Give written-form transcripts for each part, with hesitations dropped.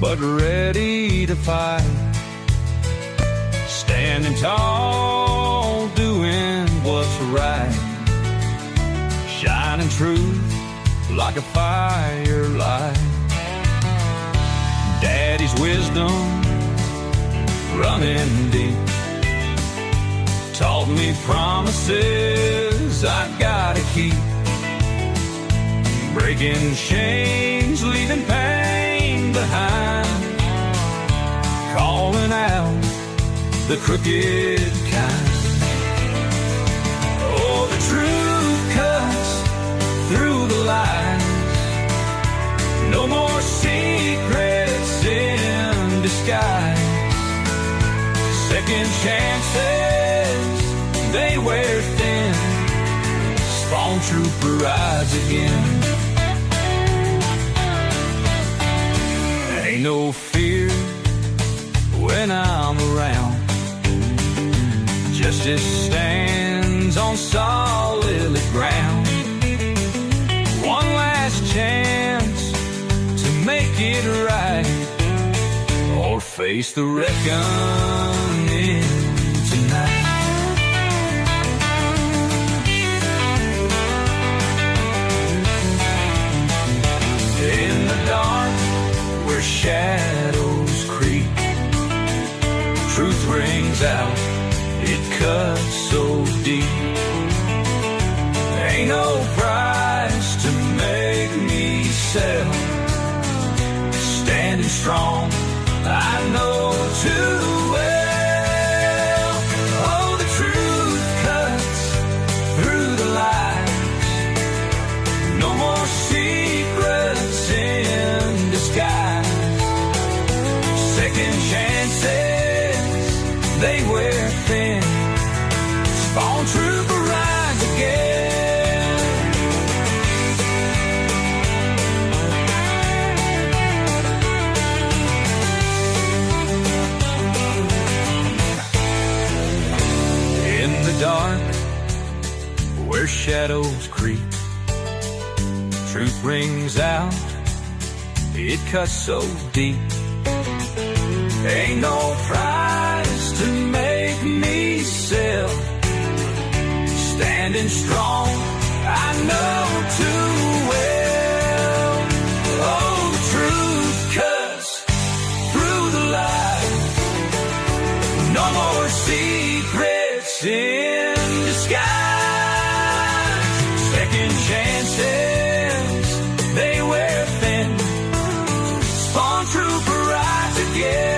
but ready to fight. Standing tall, doing what's right. Shining truth like a firelight. Daddy's wisdom running deep taught me promises I gotta keep. Breaking chains, leaving pain behind. Calling out the crooked kind. Oh, the truth cuts through the lies. No more secrets in disguise. Second chances, they wear thin. Spawntrooper rides again. Ain't no fear when I'm around. Justice stands on solid ground. One last chance to make it right, or face the reckoning tonight. In the dark, where shadows creep, truth rings out, it cuts so deep. Ain't no price to make me sell. Standing strong, I know too well. Oh, the truth cuts through the lies. No more secrets in disguise. Second chances, they wear thin. Spawntrooper rides again. In the dark, where shadows creep, truth rings out, it cuts so deep. Ain't no price to make me sell. Standing strong, I know too well. Oh, the truth cuts through the lies. No more secrets in disguise. Second chances, they wear thin. Spawntrooper rides again.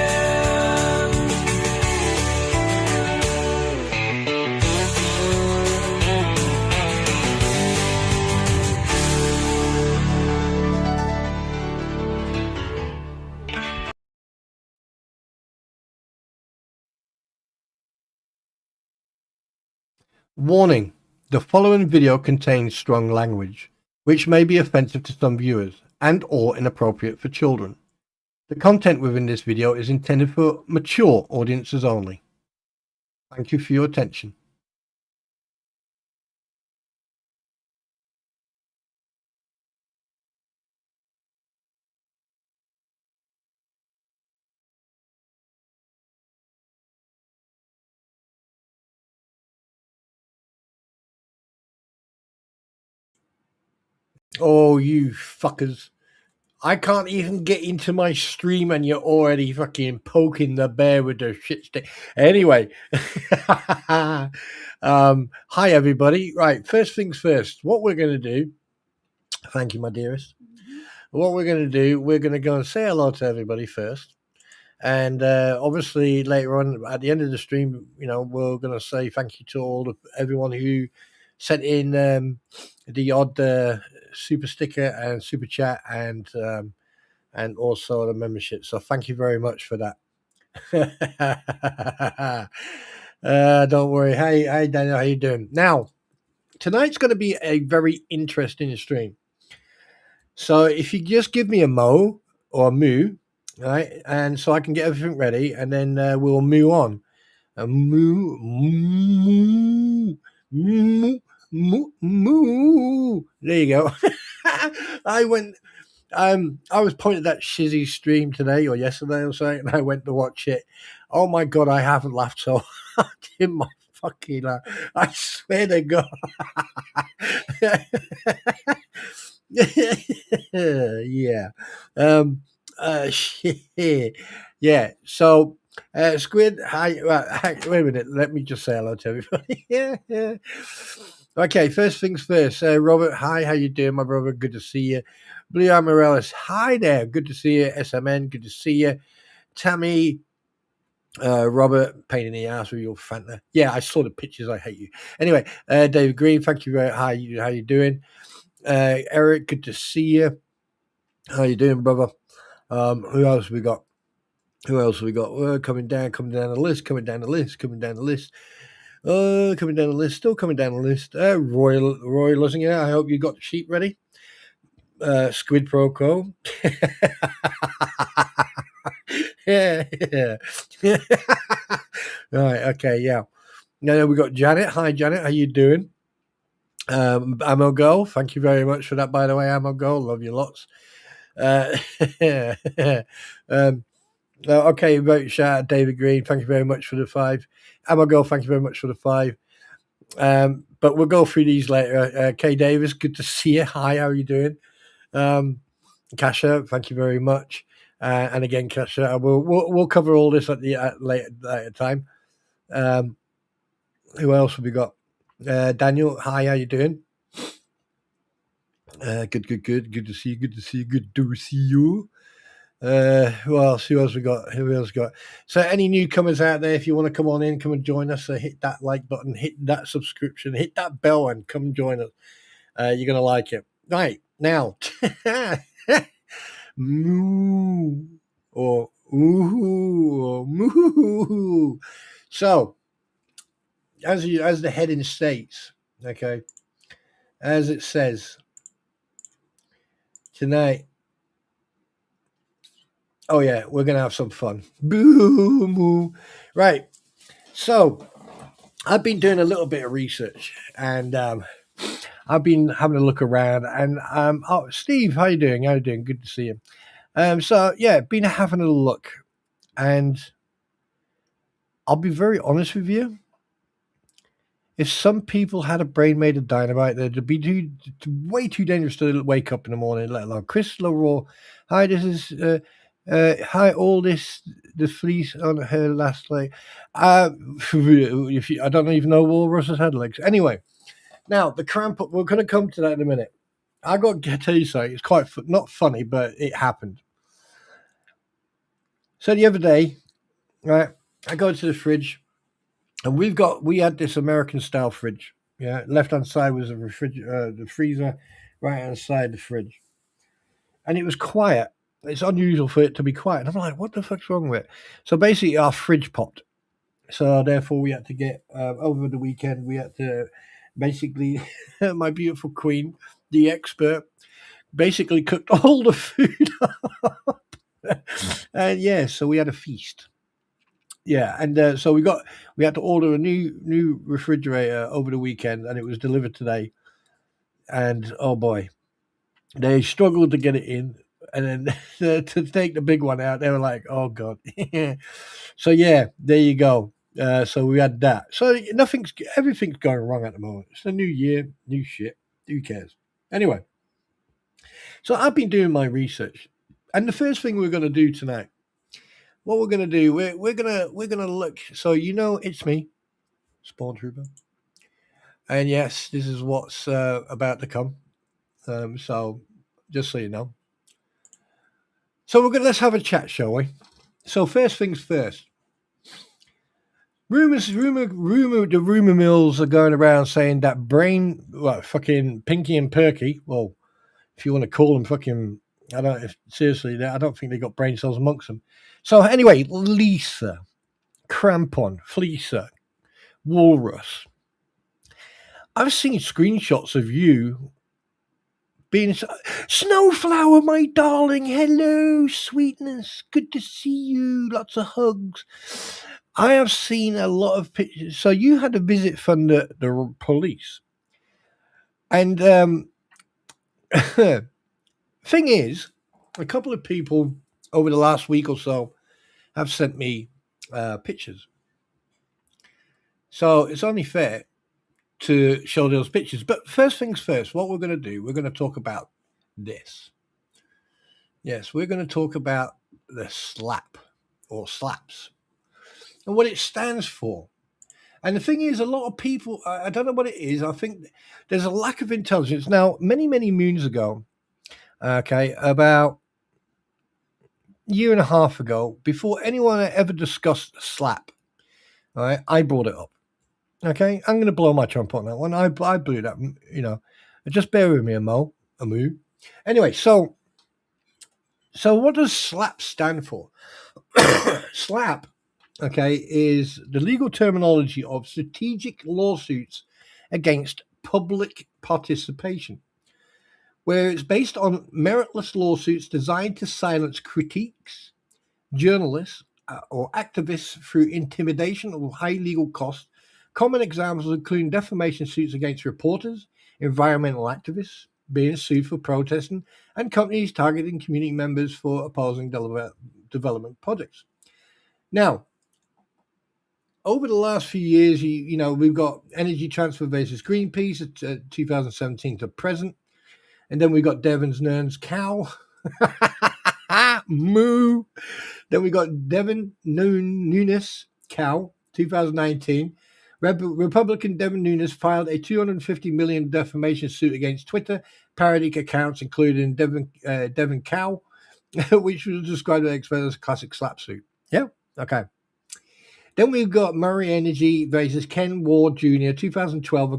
Warning: the following video contains strong language, which may be offensive to some viewers and or inappropriate for children. The content within this video is intended for mature audiences only. Thank you for your attention. Oh, you fuckers. I can't even get into my stream and you're already fucking poking the bear with the shit stick. Anyway. Hi, everybody. Right, first things first. What we're going to do... Thank you, my dearest. What we're going to do, we're going to go and say hello to everybody first. And obviously, later on, at the end of the stream, you know, we're going to say thank you to everyone who sent in the odd super sticker and super chat and also the membership. So thank you very much for that. Don't worry. Hey, Daniel, how you doing? Now, tonight's going to be a very interesting stream. So if you just give me a mo or a moo, right, and so I can get everything ready, and then we'll move on. Moo, moo, moo, moo, moo. There you go. I I was pointed at Shizzy's stream today or yesterday or something, and I went to watch it. Oh my god, I haven't laughed so hard in my fucking life. I swear to God. Yeah. Shit. Yeah. So, Squid, hi. Wait a minute. Let me just say hello to everybody. Yeah. Okay. First things first. Robert, hi. How you doing, my brother? Good to see you. Blue Amarellis, hi there. Good to see you. SMN, good to see you. Tammy, Robert, pain in the ass with your Fanta. Yeah, I saw the pictures. I hate you. Anyway, David Green, thank you. How you doing? Eric, good to see you. How you doing, brother? Who else we got? Coming down the list. Coming down the list. Coming down the list. Still coming down the list. Roy Lusinger, I hope you got the sheet ready. Squid Pro Co. yeah. Right, okay, yeah. Now we got Janet. Hi, Janet. How you doing? Ammo Girl. Thank you very much for that, by the way, Ammo Girl. Love you lots. Okay, vote shout out David Green. Thank you very much for the 5. Ammo Girl, thank you very much for the 5. But we'll go through these later. Kay Davis, good to see you. Hi, how are you doing? Kasha, thank you very much. And again, Kasha, we'll cover all this at the later time. Who else have we got? Daniel, hi, how you doing? Good to see you. Who else we got? So any newcomers out there, if you want to come on in, come and join us, hit that like button, hit that subscription, hit that bell, and come join us. You're gonna like it. Right now, moo or ooh or moo. So as the heading states, okay, as it says tonight. Oh yeah, we're gonna have some fun. Boo moo. Right. So I've been doing a little bit of research, and I've been having a look around. And Steve, how you doing? Good to see you. So yeah, been having a look, and I'll be very honest with you. If some people had a brain made of dynamite, they'd be way too dangerous to wake up in the morning, let alone. Chris Leroy, hi, this is hi, all this the fleece on her last leg. If you, I don't even know Walrus's had legs. Anyway, now the cramp. We're going to come to that in a minute. I got to tell you something. It's quite not funny, but it happened. So the other day, right, I go to the fridge. And we had this American style fridge. Yeah, left hand side was the freezer, right hand side the fridge, and it was quiet. It's unusual for it to be quiet. And I'm like, what the fuck's wrong with it? So basically, our fridge popped. So therefore, we had to get over the weekend. We had to basically, my beautiful queen, the expert, basically cooked all the food up. And yeah, so we had a feast. Yeah, and so we had to order a new refrigerator over the weekend, and it was delivered today. And oh boy, they struggled to get it in, and then to take the big one out, they were like, "Oh god." So yeah, there you go. So we had that. So everything's going wrong at the moment. It's a new year, new shit. Who cares? Anyway, so I've been doing my research, and the first thing we're going to do tonight. What we're gonna do, we're gonna look. So it's me, Spawntrooper, and yes, this is what's about to come. So just so you know. So let's have a chat, shall we? So first things first. The rumor mills are going around saying that fucking Pinky and Perky. Well, if you want to call them fucking, I don't think they got brain cells amongst them. So anyway, Lisa, Crampon, Fleecer, Walrus. I've seen screenshots of you being Snowflower, my darling. Hello, sweetness. Good to see you. Lots of hugs. I have seen a lot of pictures. So you had a visit from the police. And thing is, a couple of people over the last week or so have sent me pictures. So it's only fair to show those pictures. But first things first, what we're going to do, we're going to talk about this. Yes, we're going to talk about the slap or slaps and what it stands for. And the thing is, a lot of people, I don't know what it is. I think there's a lack of intelligence. Now, many, many moons ago, okay, about a year and a half ago, before anyone ever discussed slap, all right, I brought it up. Okay, I'm going to blow my trumpet on that one. I blew that, Just bear with me a moo. Anyway, so what does slap stand for? Slap, okay, is the legal terminology of strategic lawsuits against public participation, where it's based on meritless lawsuits designed to silence critiques, journalists, or activists through intimidation or high legal costs. Common examples include defamation suits against reporters, environmental activists being sued for protesting, and companies targeting community members for opposing development projects. Now, over the last few years, we've got Energy Transfer versus Greenpeace, 2017 to present, and then we've got Devon's Nern's cow. Moo. Then we got Devon Nunes cow, 2019. Republican Devon Nunes filed a $250 million defamation suit against Twitter parody accounts, including Devon Cow, which was described by experts as a classic slap suit. Yeah, okay. Then we've got Murray Energy versus Ken Ward Jr., 2012. A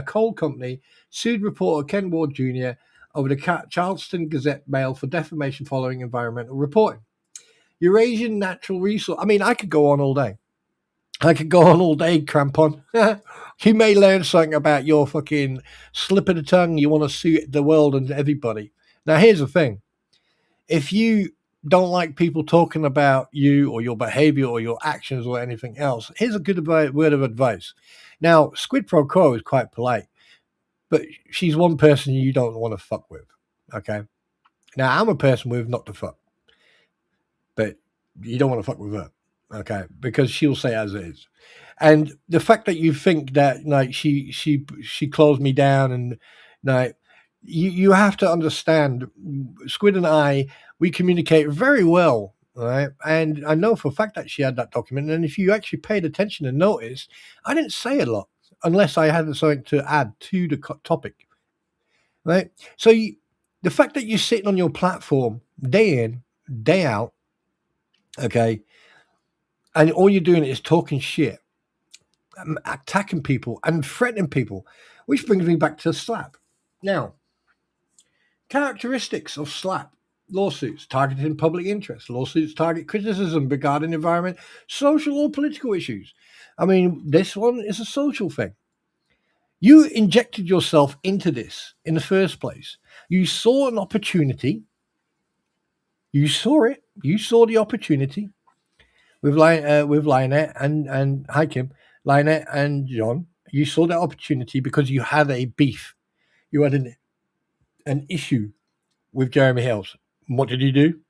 coal company sued reporter Ken Ward Jr. over the Charleston Gazette Mail for defamation following environmental reporting. Eurasian Natural Resource. I mean, I could go on all day. Crampon. You may learn something about your fucking slip of the tongue. You want to sue the world and everybody. Now, here's the thing. If you don't like people talking about you or your behavior or your actions or anything else, here's a good word of advice. Now, Squid Pro Quo is quite polite, but she's one person you don't want to fuck with. Okay? Now, I'm a person with not to fuck, but you don't want to fuck with her. Okay, because she'll say as it is, and the fact that you think that like she closed me down, and like you have to understand, Squid and we communicate very well, right? And I know for a fact that she had that document, and if you actually paid attention and noticed, I didn't say a lot unless I had something to add to the topic, right? So the fact that you're sitting on your platform day in, day out, okay. And all you're doing is talking shit, attacking people and threatening people, which brings me back to slap. Now, characteristics of slap lawsuits: targeting public interest. Lawsuits target criticism regarding environment, social or political issues. I mean, this one is a social thing. You injected yourself into this in the first place. You saw an opportunity. You saw it. You saw the opportunity. With Lionette and hi Kim, Lionette and John, you saw that opportunity because you had a beef, you had an issue with Jeremy Hills. And what did you do?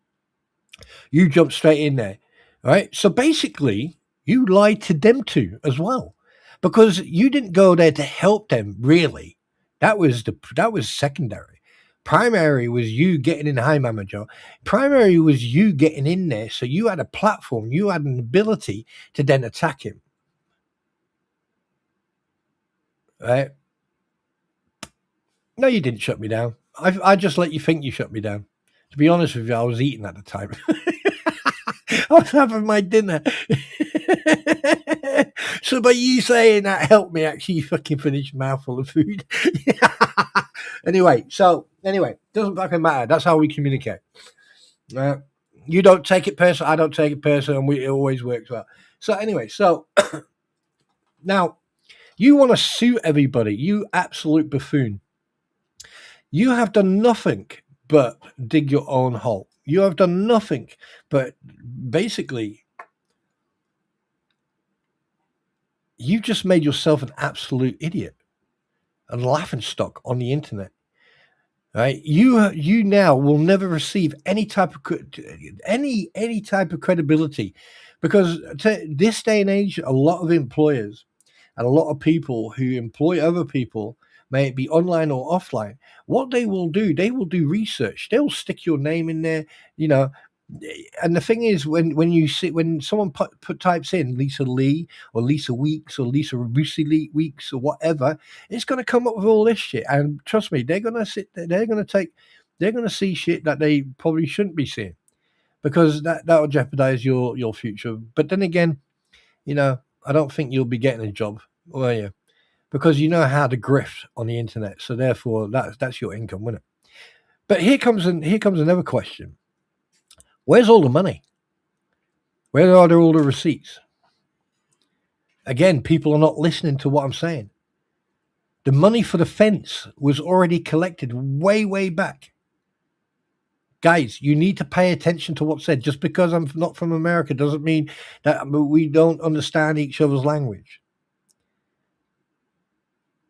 You jumped straight in there, right? So basically, you lied to them too as well, because you didn't go there to help them. Really, that was secondary. Primary was you getting in. Hi, Manager. Primary was you getting in there, so you had a platform, you had an ability to then attack him, right? No, you didn't shut me down. I just let you think you shut me down. To be honest with you, I was eating at the time. I was having my dinner. So by you saying that helped me actually fucking finish a mouthful of food. Anyway, doesn't fucking matter. That's how we communicate. You don't take it personal, I don't take it personal, and it always works well. So anyway, now you want to sue everybody, you absolute buffoon. You have done nothing but dig your own hole. You have done nothing but basically you just made yourself an absolute idiot, a laughingstock on the internet. Right? You now will never receive any type of any type of credibility, because this day and age, a lot of employers and a lot of people who employ other people, may it be online or offline, what they will do research. They'll stick your name in there, you know. And the thing is, when you see, when someone types in Lisa Lee or Lisa Weeks or Lisa Lucy Lee Weeks or whatever, it's going to come up with all this shit. And trust me, they're going to sit there, they're going to see shit that they probably shouldn't be seeing, because that will jeopardize your future. But then again, you know, I don't think you'll be getting a job, will you? Because you know how to grift on the internet, so therefore that's your income, isn't it? But here comes another question: where's all the money? Where are all the receipts? Again, people are not listening to what I'm saying. The money for the fence was already collected way back. Guys, you need to pay attention to what's said. Just because I'm not from America doesn't mean that we don't understand each other's language.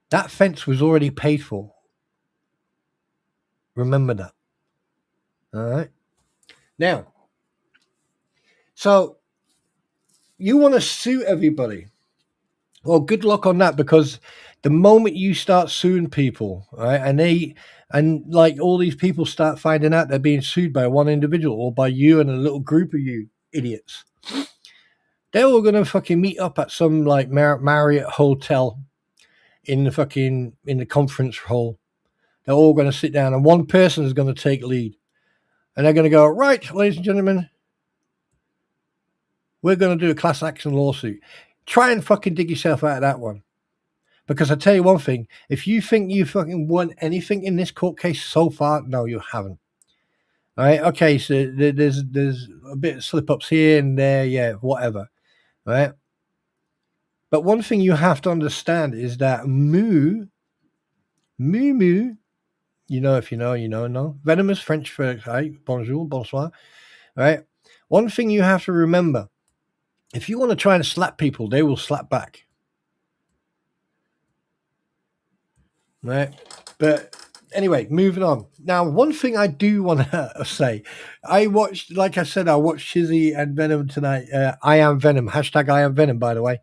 That fence was already paid for. Remember that. All right. Now, so you want to sue everybody. Well, good luck on that, because the moment you start suing people, right, and like all these people start finding out they're being sued by one individual or by you and a little group of you idiots, they're all going to fucking meet up at some like Marriott hotel in the conference hall. They're all going to sit down, and one person is going to take lead, and they're going to go, right, ladies and gentlemen, we're going to do a class action lawsuit. Try and fucking dig yourself out of that one. Because I tell you one thing, if you think you fucking won anything in this court case so far, no, you haven't. All right, okay, so there's a bit of slip-ups here and there, yeah, whatever, right? But one thing you have to understand is that moo, you know, if you know, you know, no. Venomous French for, right? Bonjour, bonsoir, right? One thing you have to remember, if you want to try and slap people, they will slap back. Right. But anyway, moving on. Now, one thing I do want to say, I watched Shizzy and Venom tonight. I am Venom. Hashtag I am Venom, by the way.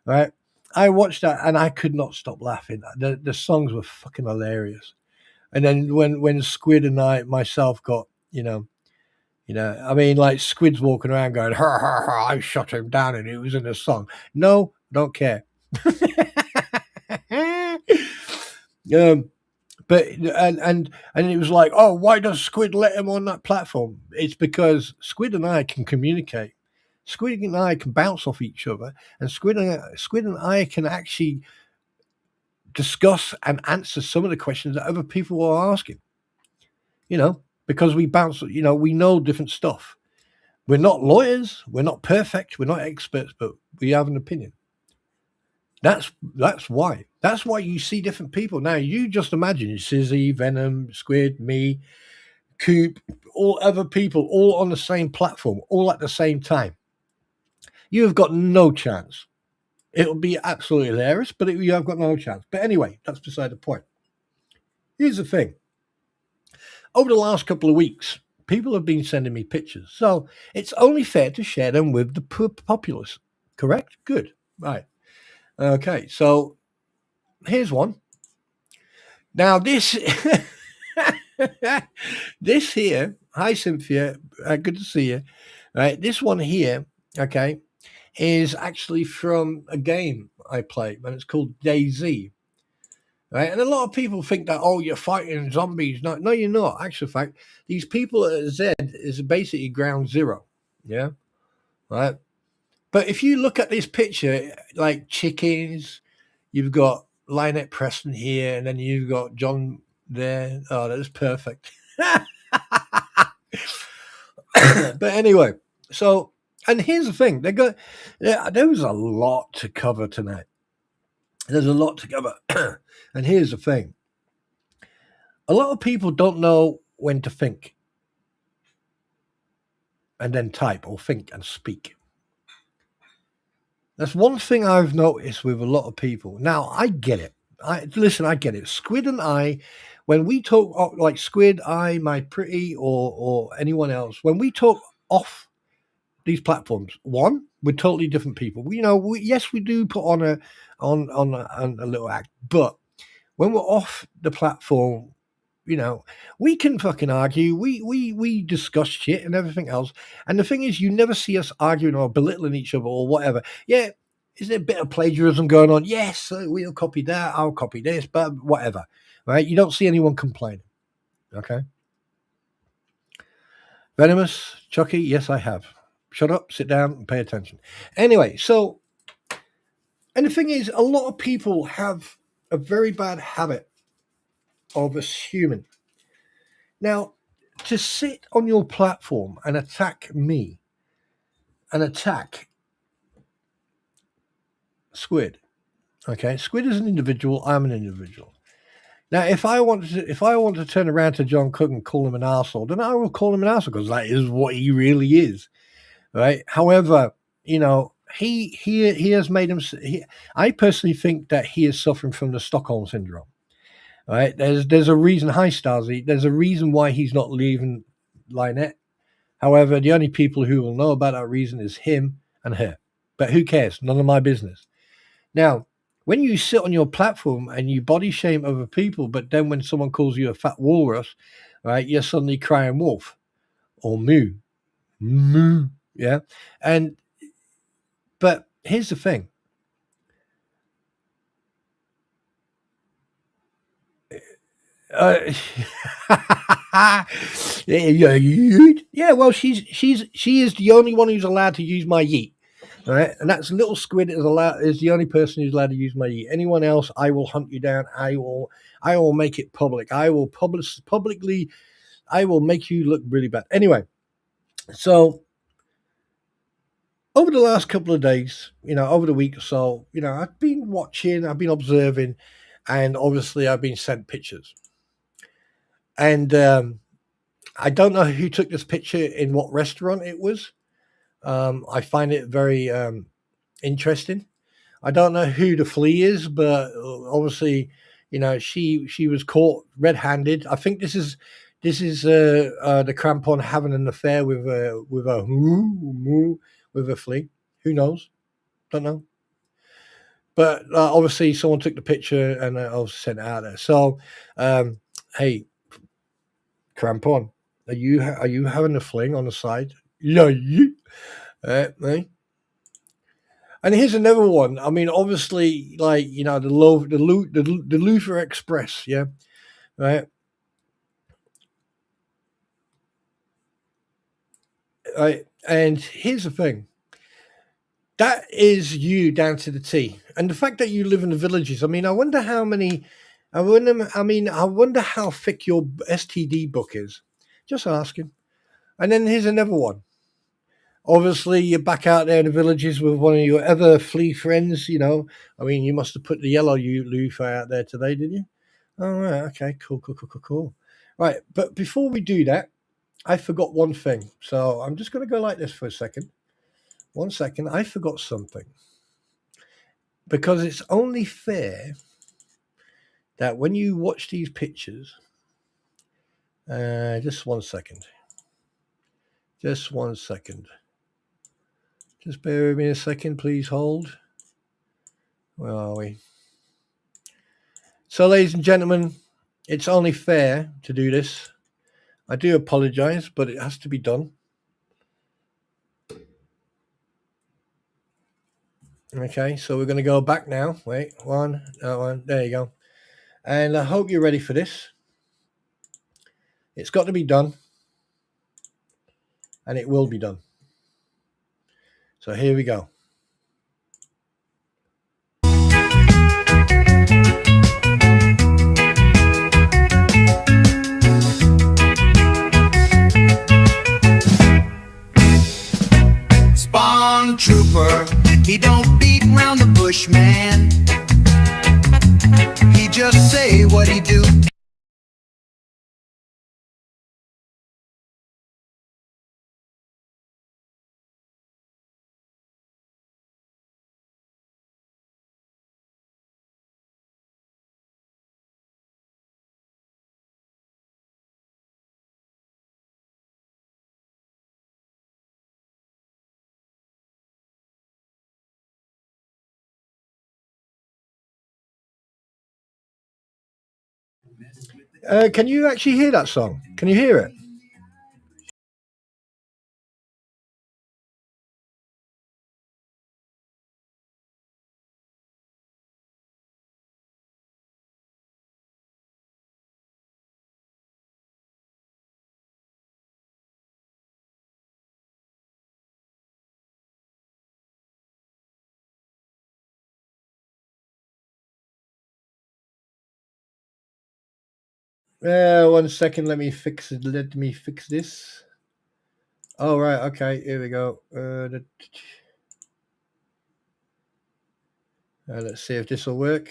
Right. I watched that and I could not stop laughing. The songs were fucking hilarious. And then when Squid and myself got, I mean, like Squid's walking around going, I shot him down, and it was in a song. No, don't care. But it was like, oh, why does Squid let him on that platform? It's because Squid and I can communicate. Squid and I can bounce off each other, and Squid and I can actually discuss and answer some of the questions that other people are asking. You know, because we bounce, we know different stuff. We're not lawyers, we're not perfect, we're not experts, but we have an opinion. That's why. That's why you see different people. Now, you just imagine Sizzy, Venom, Squid, me, Coop, all other people, all on the same platform, all at the same time. You have got no chance. It'll be absolutely hilarious, but you have got no chance. But anyway, that's beside the point. Here's the thing. Over the last couple of weeks, people have been sending me pictures. So it's only fair to share them with the populace. Correct? Good. Right. Okay, so here's one. Now this this here, hi Cynthia, good to see you. Right, this one here, okay, is actually from a game I play, and it's called DayZ. Right, and a lot of people think that, oh, you're fighting zombies. No, you're not. Actual fact, these people at Z is basically ground zero. Yeah, right. But if you look at this picture, like chickens, you've got Lynette Preston here, and then you've got John there. Oh, that's perfect. But anyway, so, and here's the thing. There was a lot to cover tonight. There's a lot to cover. And here's the thing. A lot of people don't know when to think and then type, or think and speak. That's one thing I've noticed with a lot of people. Now, I get it. I get it. Squid and I, when we talk like Squid, My Pretty, or anyone else, when we talk off these platforms, one, we're totally different people. Yes, we do put on a little act, but when we're off the platform, we can fucking argue. We discuss shit and everything else. And the thing is, you never see us arguing or belittling each other or whatever. Yeah, is there a bit of plagiarism going on? Yes, we'll copy that. I'll copy this, but whatever. Right? You don't see anyone complaining. Okay. Venomous, Chucky, yes, I have. Shut up, sit down, and pay attention. Anyway, and the thing is, a lot of people have a very bad habit of assuming. Now, to sit on your platform and attack me and attack Squid, okay? Squid is an individual. I'm an individual. Now, if I want to turn around to John Cook and call him an arsehole, then I will call him an arsehole because that is what he really is, right? However, he has made him. I personally think that he is suffering from the Stockholm syndrome. Right? There's a reason. Hi, Stasi. There's a reason why he's not leaving Lynette. However, the only people who will know about that reason is him and her. But who cares? None of my business. Now, when you sit on your platform and you body shame other people, but then when someone calls you a fat walrus, right, you're suddenly crying wolf or moo, moo, yeah. But here's the thing. Yeah, well, she is the only one who's allowed to use my yeet. All right, and that's Little Squid is the only person who's allowed to use my yeet. Anyone else, I will hunt you down. I will make it public. I will publicly. I will make you look really bad. Anyway, so over the last couple of days, over the week or so, I've been watching, I've been observing, and obviously I've been sent pictures. And I don't know who took this picture in what restaurant it was. I find it very interesting. I don't know who the flea is, but obviously, she was caught red-handed. I think this is the Crampon having an affair with a flea. Who knows? Don't know. But obviously, someone took the picture and also sent it out there. So, hey, Crampon, are you having a fling on the side? Yeah, eh? And here's another one. I mean, obviously, like the Luther Express, yeah, right, right. And here's the thing. That is you down to the T. And the fact that you live in the villages. I mean, I wonder how many. I wonder how thick your STD book is. Just asking. And then here's another one. Obviously, you're back out there in the villages with one of your other flea friends. I mean, you must have put the yellow Luther out there today, did you? Oh, right. Okay. Cool. Right. But before we do that, I forgot one thing. So I'm just going to go like this for a second. 1 second. I forgot something. Because it's only fair that when you watch these pictures, just 1 second. Just 1 second. Just bear with me a second. Please hold. Where are we? So, ladies and gentlemen, it's only fair to do this. I do apologize, but it has to be done. Okay, so we're going to go back now. Wait, one. There you go. And I hope you're ready for this. It's got to be done. And it will be done. So here we go. Spawntrooper, he don't beat round the bush, man. He just say what he do. Can you actually hear that song? Can you hear it? One second. Let me fix it. Let me fix this. Oh, right. Okay. Here we go. Let's see if this will work.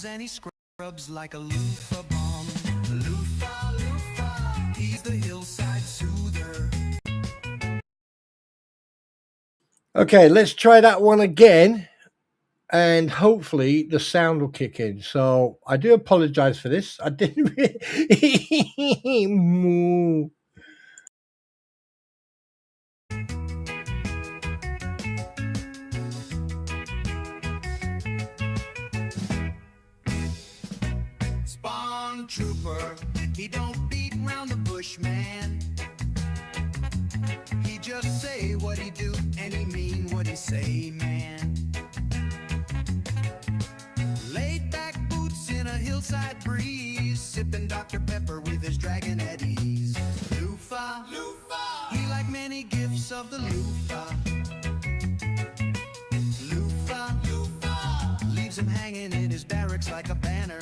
And he scrubs like a loofah bomb. Loofah, loofah, he's the hillside soother. Okay, let's try that one again, and hopefully the sound will kick in. So I do apologize for this. I didn't. Moo. Spawntrooper, he don't beat round the bush, man. He just say what he do and he mean what he say, man. Laid back boots in a hillside breeze, sipping Dr. Pepper with his dragon at ease. Loofah, loofah, he like many gifts of the loofah. Loofah, loofah, leaves him hanging in his barracks like a banner.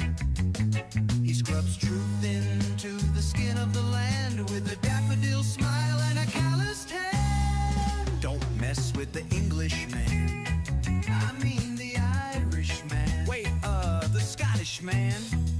He scrubs truth into the skin of the land with a daffodil smile and a calloused hand. Don't mess with the Englishman, I mean the Irishman. Wait, the Scottishman.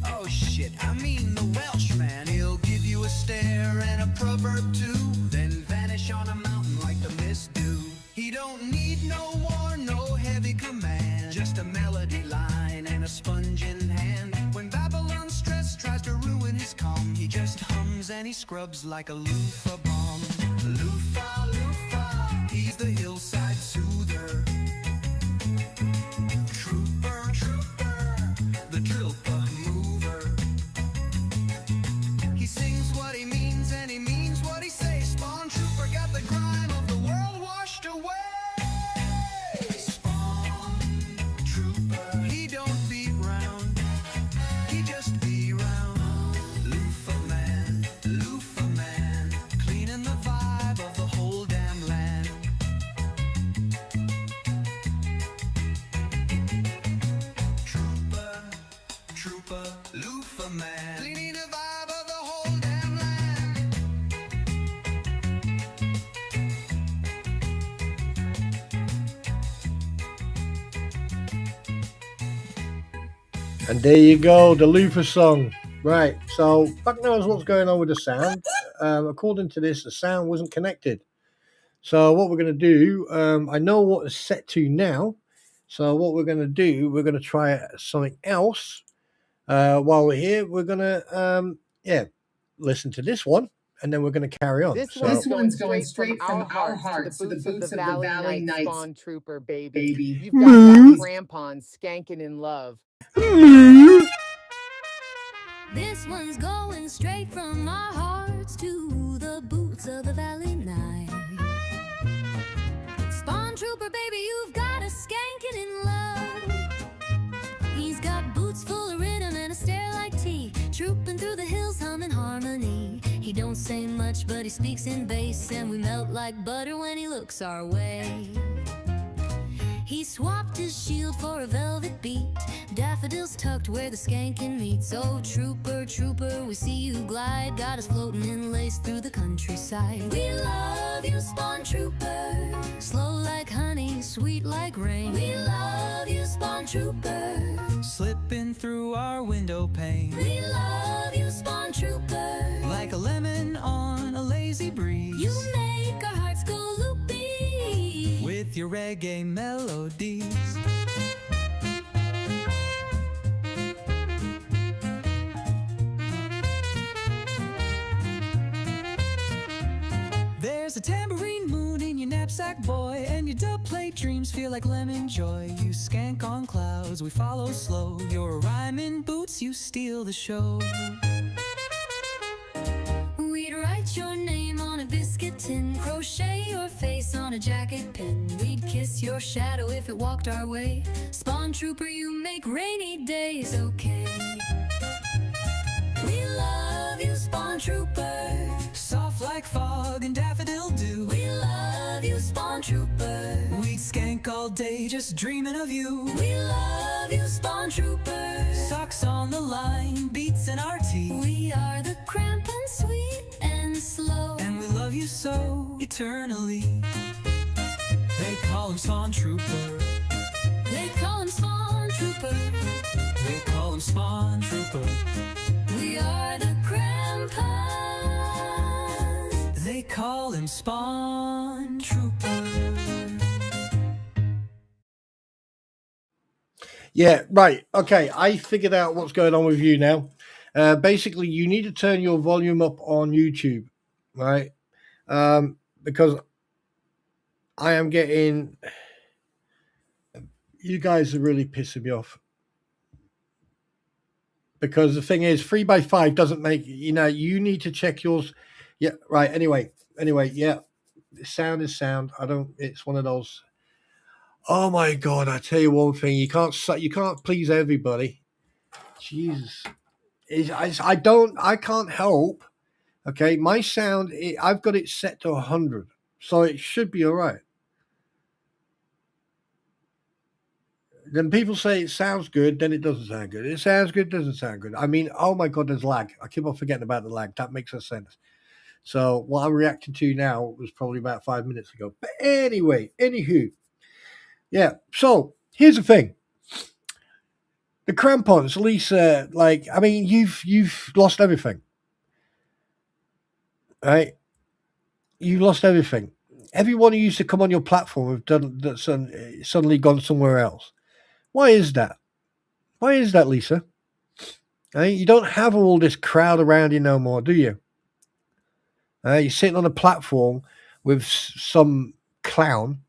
Oh shit, I mean the Welshman. He'll give you a stare and a proverb too, then vanish on a mountain like the mist do. He don't need no war, no heavy command, just a melody line and a sponge in hand. When Babylon's stress tries to ruin his calm, he just hums and he scrubs like a loofah bomb. Loofah, loofah, he's the hillside soother. Trooper, trooper, the drillpa mover. He sings what he means and he means what he says. Spawntrooper got the grime of the world washed away. Spawntrooper, he don't beat round, he just be round. Loofah man, cleaning the vibe of the whole damn land. Trooper, trooper, loofah man, cleaning the vibe of the whole damn land. And there you go, the loofah song. Right, so fuck knows what's going on with the sound. According to this, the sound wasn't connected. So what we're going to do, I know what it's set to now. So what we're going to do, we're going to try something else. While we're here, we're going to, listen to this one, and then we're going to carry on. This one's going straight from our hearts to the boots of the Valley Knights. Spawntrooper, baby. You've got that Crampons skanking in love. This one's going straight from our hearts to the boots of the valley night. Spawntrooper, baby, you've got a skankin' in love. He's got boots full of rhythm and a stare like tea, trooping through the hills humming harmony. He don't say much, but he speaks in bass, and we melt like butter when he looks our way. He swapped his shield for a velvet beat, daffodils tucked where the skankin' meets. Oh, trooper, trooper, we see you glide, got us floating in lace through the countryside. We love you, Spawntrooper, slow like honey, sweet like rain. We love you, Spawntrooper, Slipping through our window pane, we love you, Spawntrooper. like a lemon on a lazy breeze. You make our hearts go loopy with your reggae melodies. There's a tambourine moon in your knapsack, boy, and your dub-plate dreams feel like lemon joy. You skank on clouds, we follow slow. Your rhyming boots, you steal the show. We'd write your name on a biscuit tin, crochet your face on a jacket pin. We'd kiss your shadow if it walked our way. Spawntrooper, you make rainy days okay. We love you, Spawntrooper, Soft like fog and daffodil dew. we love you, Spawntrooper. We'd skank all day just dreaming of you. We love you, Spawntrooper. Socks on the line, beats in our teeth. We are the Crampons, sweet and slow. And we love you so eternally. They call him Spawntrooper. They call him Spawntrooper. They call him Spawntrooper. We are the Crampons. They call him Spawntrooper. Yeah, right. Okay, I figured out what's going on with you now. Basically, you need to turn your volume up on YouTube, right? Because I am getting... You guys are really pissing me off. Because the thing is, 3x5 doesn't make... You know, you need to check yours. Yeah, right. Anyway, yeah. Sound is sound. It's one of those... Oh my God! I tell you one thing: you can't please everybody. Jesus, I can't help. Okay, my sound, I've got it set to 100, so it should be all right. Then people say it sounds good, then it doesn't sound good. It sounds good, doesn't sound good. I mean, oh my God, there's lag. I keep on forgetting about the lag. That makes no sense. So what I'm reacting to now was probably about 5 minutes ago. But anyway, anywho. Yeah, so here's the thing. The Crampons, Lisa, like, I mean, you've lost everything. Right? You lost everything. Everyone who used to come on your platform have suddenly gone somewhere else. Why is that? Why is that, Lisa? Right? You don't have all this crowd around you no more, do you? You're sitting on a platform with some clown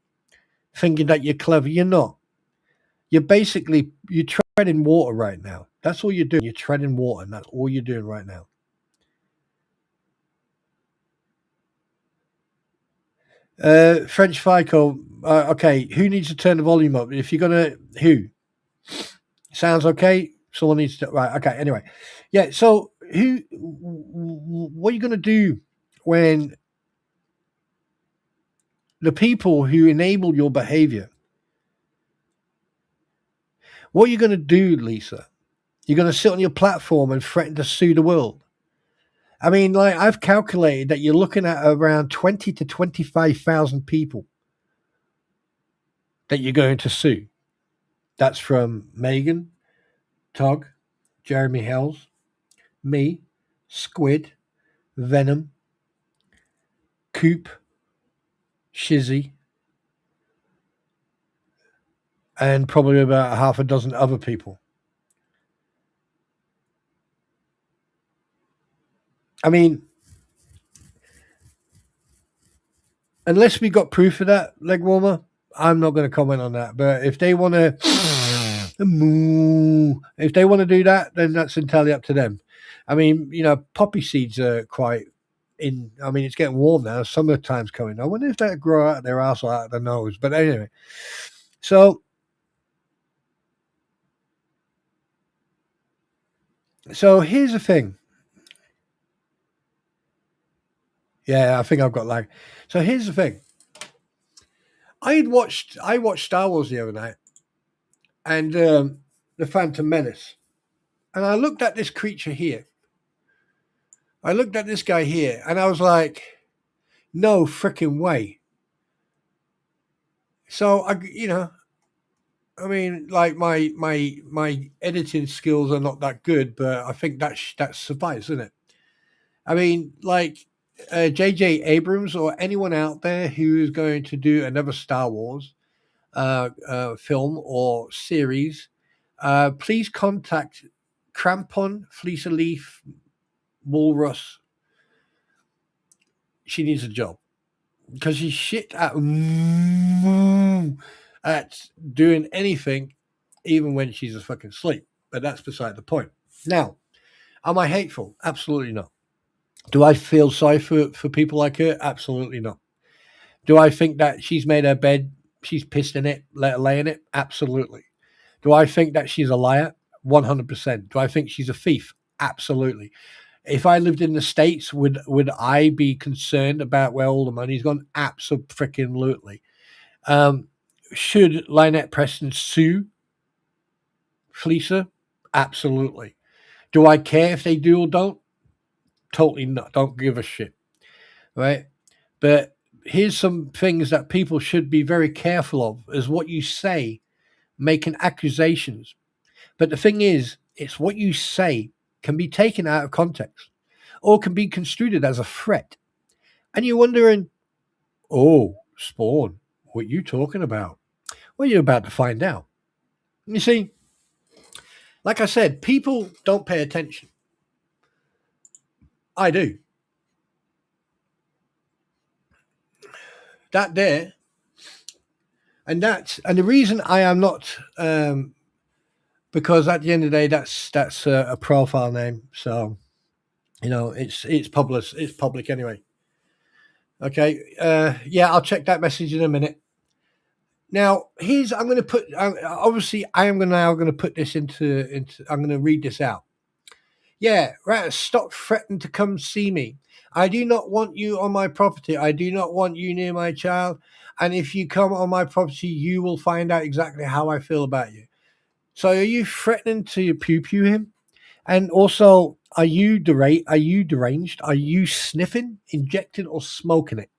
thinking that you're clever. You're not. You're treading water right now. That's all you're doing. You're treading water, and that's all you're doing right now. French FICO. Okay, who needs to turn the volume up? If you're gonna, who? Sounds okay. Someone needs to. Right. Okay. Anyway, yeah. So what are you gonna do when the people who enable your behavior? What are you going to do, Lisa? You're going to sit on your platform and threaten to sue the world? I mean, like, I've calculated that you're looking at around 20 to 25,000 people that you're going to sue. That's from Megan, Tog, Jeremy Hells, me, Squid, Venom, Coop, Shizzy, and probably about half a dozen other people. I mean, unless we got proof of that, leg warmer, I'm not going to comment on that. But if they want to, do that, then that's entirely up to them. I mean, poppy seeds are quite in. I mean, it's getting warm now. Summertime's coming. I wonder if they grow out of their ass or out of their nose. But anyway, so here's the thing. Yeah, I think I've got lag. So here's the thing. I watched Star Wars the other night, and the Phantom Menace, and I looked at this creature here. I looked at this guy here, and I was like, no freaking way. So I mean, like my editing skills are not that good, but I think that's suffice, isn't it? I mean, like J.J. Abrams or anyone out there who is going to do another Star Wars film or series, please contact Crampon, Fleece Leaf, Walrus. She needs a job because she's shit at doing anything, even when she's fucking asleep. But that's beside the point. Now, am I hateful? Absolutely not. Do I feel sorry for people like her? Absolutely not. Do I think that she's made her bed, she's pissed in it, let her lay in it? Absolutely. Do I think that she's a liar? 100%. Do I think she's a thief? Absolutely. If I lived in the States, would I be concerned about where all the money's gone? Absolutely. Should Lynette Preston sue Fleecer? Absolutely. Do I care if they do or don't? Totally not. Don't give a shit. Right? But here's some things that people should be very careful of, is what you say, making accusations. But the thing is, it's what you say can be taken out of context or can be construed as a threat. And you're wondering, oh, Spawn, what are you talking about? Well, you're about to find out. You see, like I said, people don't pay attention. I do. That there, and the reason I am not, because at the end of the day, that's a profile name, so it's public anyway. Okay, yeah, I'll check that message in a minute. Now, I'm going to put. Obviously, I am now going to put this into. I'm going to read this out. Yeah, right. Stop threatening to come see me. I do not want you on my property. I do not want you near my child. And if you come on my property, you will find out exactly how I feel about you. So, are you threatening to pew him? And also, are you deranged? Are you sniffing, injecting, or smoking it?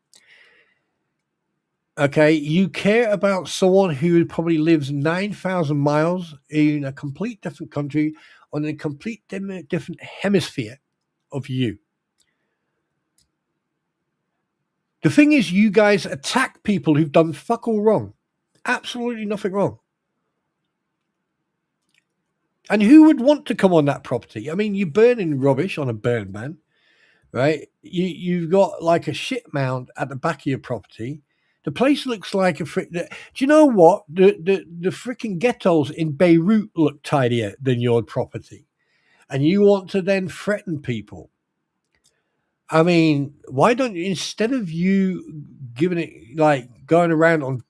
Okay, you care about someone who probably lives 9,000 miles in a complete different country on a complete different hemisphere of you. The thing is, you guys attack people who've done fuck all wrong. Absolutely nothing wrong. And who would want to come on that property? I mean, you're burning rubbish on a burn ban, right? You've got like a shit mound at the back of your property. The place looks like a do you know what? The freaking ghettos in Beirut look tidier than your property. And you want to then threaten people. I mean, why don't you, instead of you giving it, like going around on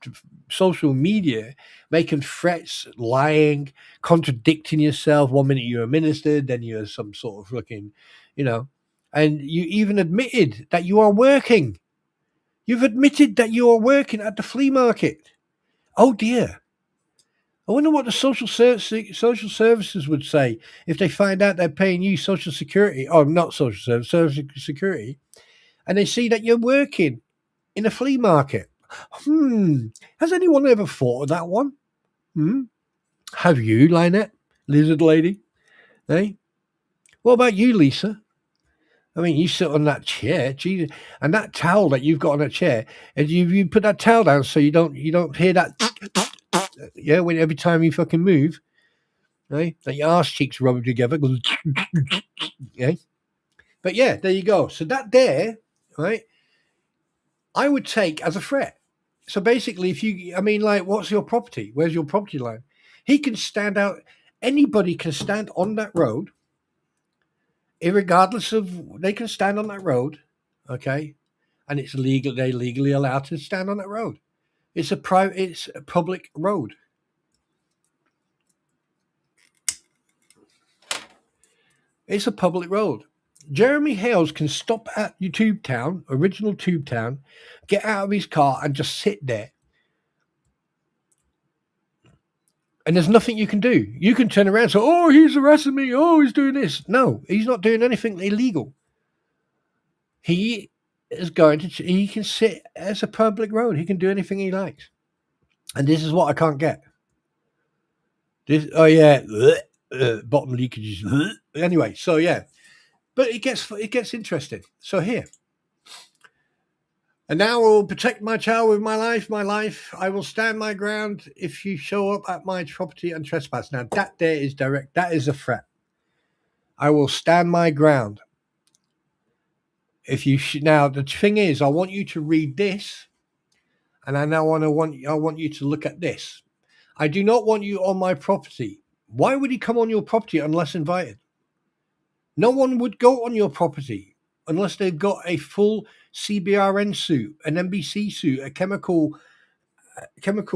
social media, making threats, lying, contradicting yourself. 1 minute you're a minister, then you're some sort of looking, and you even admitted that you are working. You've admitted that you are working at the flea market. Oh dear. I wonder what the social services would say if they find out they're paying you social security, or not social security, and they see that you're working in a flea market. Has anyone ever thought of that one? Have you, Lynette, lizard lady? Hey? What about you, Lisa? I mean, you sit on that chair, Jesus, and that towel that you've got on that chair, and you put that towel down so you don't hear that. Yeah, when every time you fucking move, right? That your arse cheeks rub together. Yeah. But yeah, there you go. So that there, right? I would take as a threat. So basically, what's your property? Where's your property line? He can stand out. Anybody can stand on that road irregardless of, they can stand on that road, okay, and it's legal. They're legally allowed to stand on that road. It's a public road. It's a public road. Jeremy Hales can stop at your Tube Town, original Tube Town, get out of his car and just sit there. And there's nothing you can do. You can turn around and say, oh, he's harassing me. Oh, he's doing this. No, he's not doing anything illegal. He is he can sit as a public road. He can do anything he likes. And this is what I can't get. Bottom leakages. Anyway, so yeah. But it gets interesting. So here. And now I will protect my child with my life. I will stand my ground if you show up at my property and trespass. Now, that there is direct. That is a threat. I will stand my ground. If you now, the thing is, I want you to read this, and I want you to look at this. I do not want you on my property. Why would he come on your property unless invited? No one would go on your property unless they've got a full CBRN suit, an NBC suit, a chemical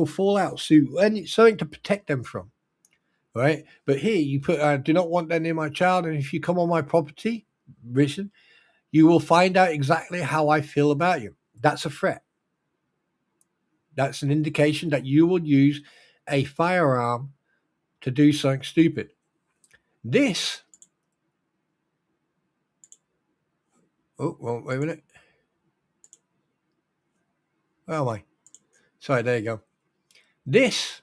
fallout suit, and it's something to protect them from, right? But here you put, I do not want that near my child, and if you come on my property, listen, you will find out exactly how I feel about you. That's a threat. That's an indication that you will use a firearm to do something stupid. This, oh, well, wait a minute. Where am I? Sorry, there you go. This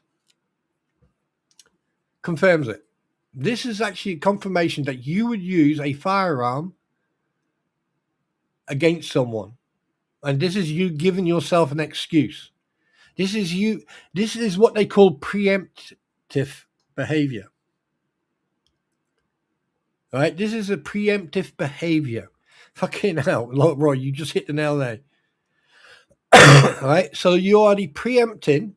confirms it. This is actually a confirmation that you would use a firearm against someone. And this is you giving yourself an excuse. This is what they call preemptive behavior. All right? This is a preemptive behavior. Fucking hell, Roy, you just hit the nail there. All right? So you're already preempting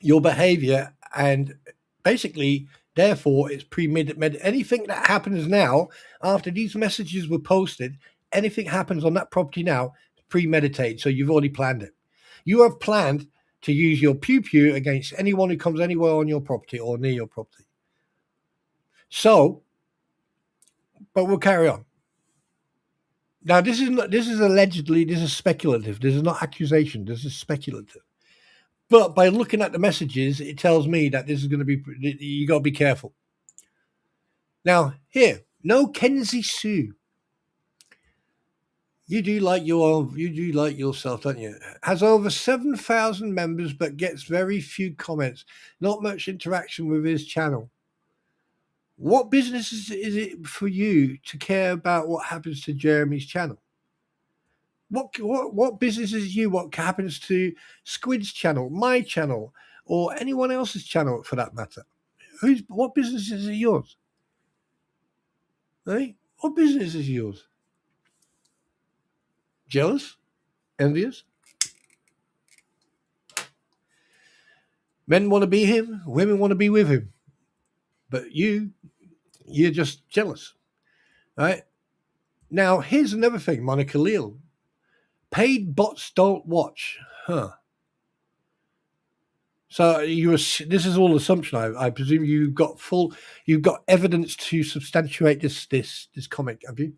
your behavior, and basically, therefore, it's premeditated. Anything that happens now, after these messages were posted, anything happens on that property now, premeditated. So you've already planned it. You have planned to use your pew-pew against anyone who comes anywhere on your property or near your property. So, but we'll carry on. Now, this is allegedly, this is speculative. This is not accusation. This is speculative. But by looking at the messages, it tells me that this is going to be, you got to be careful. Now, here, no Kenzie Sue. You do like yourself, don't you? Has over 7,000 members, but gets very few comments. Not much interaction with his channel. What business is it for you to care about what happens to Jeremy's channel? What business is you? What happens to Squid's channel, my channel, or anyone else's channel for that matter? What business is it yours? Hey, what business is yours? Jealous? Envious? Men want to be him, women want to be with him. But you're just jealous. Right? Now, here's another thing, Monica Leal. Paid bots don't watch. Huh. So this is all assumption. I presume you've got evidence to substantiate this comic, have you?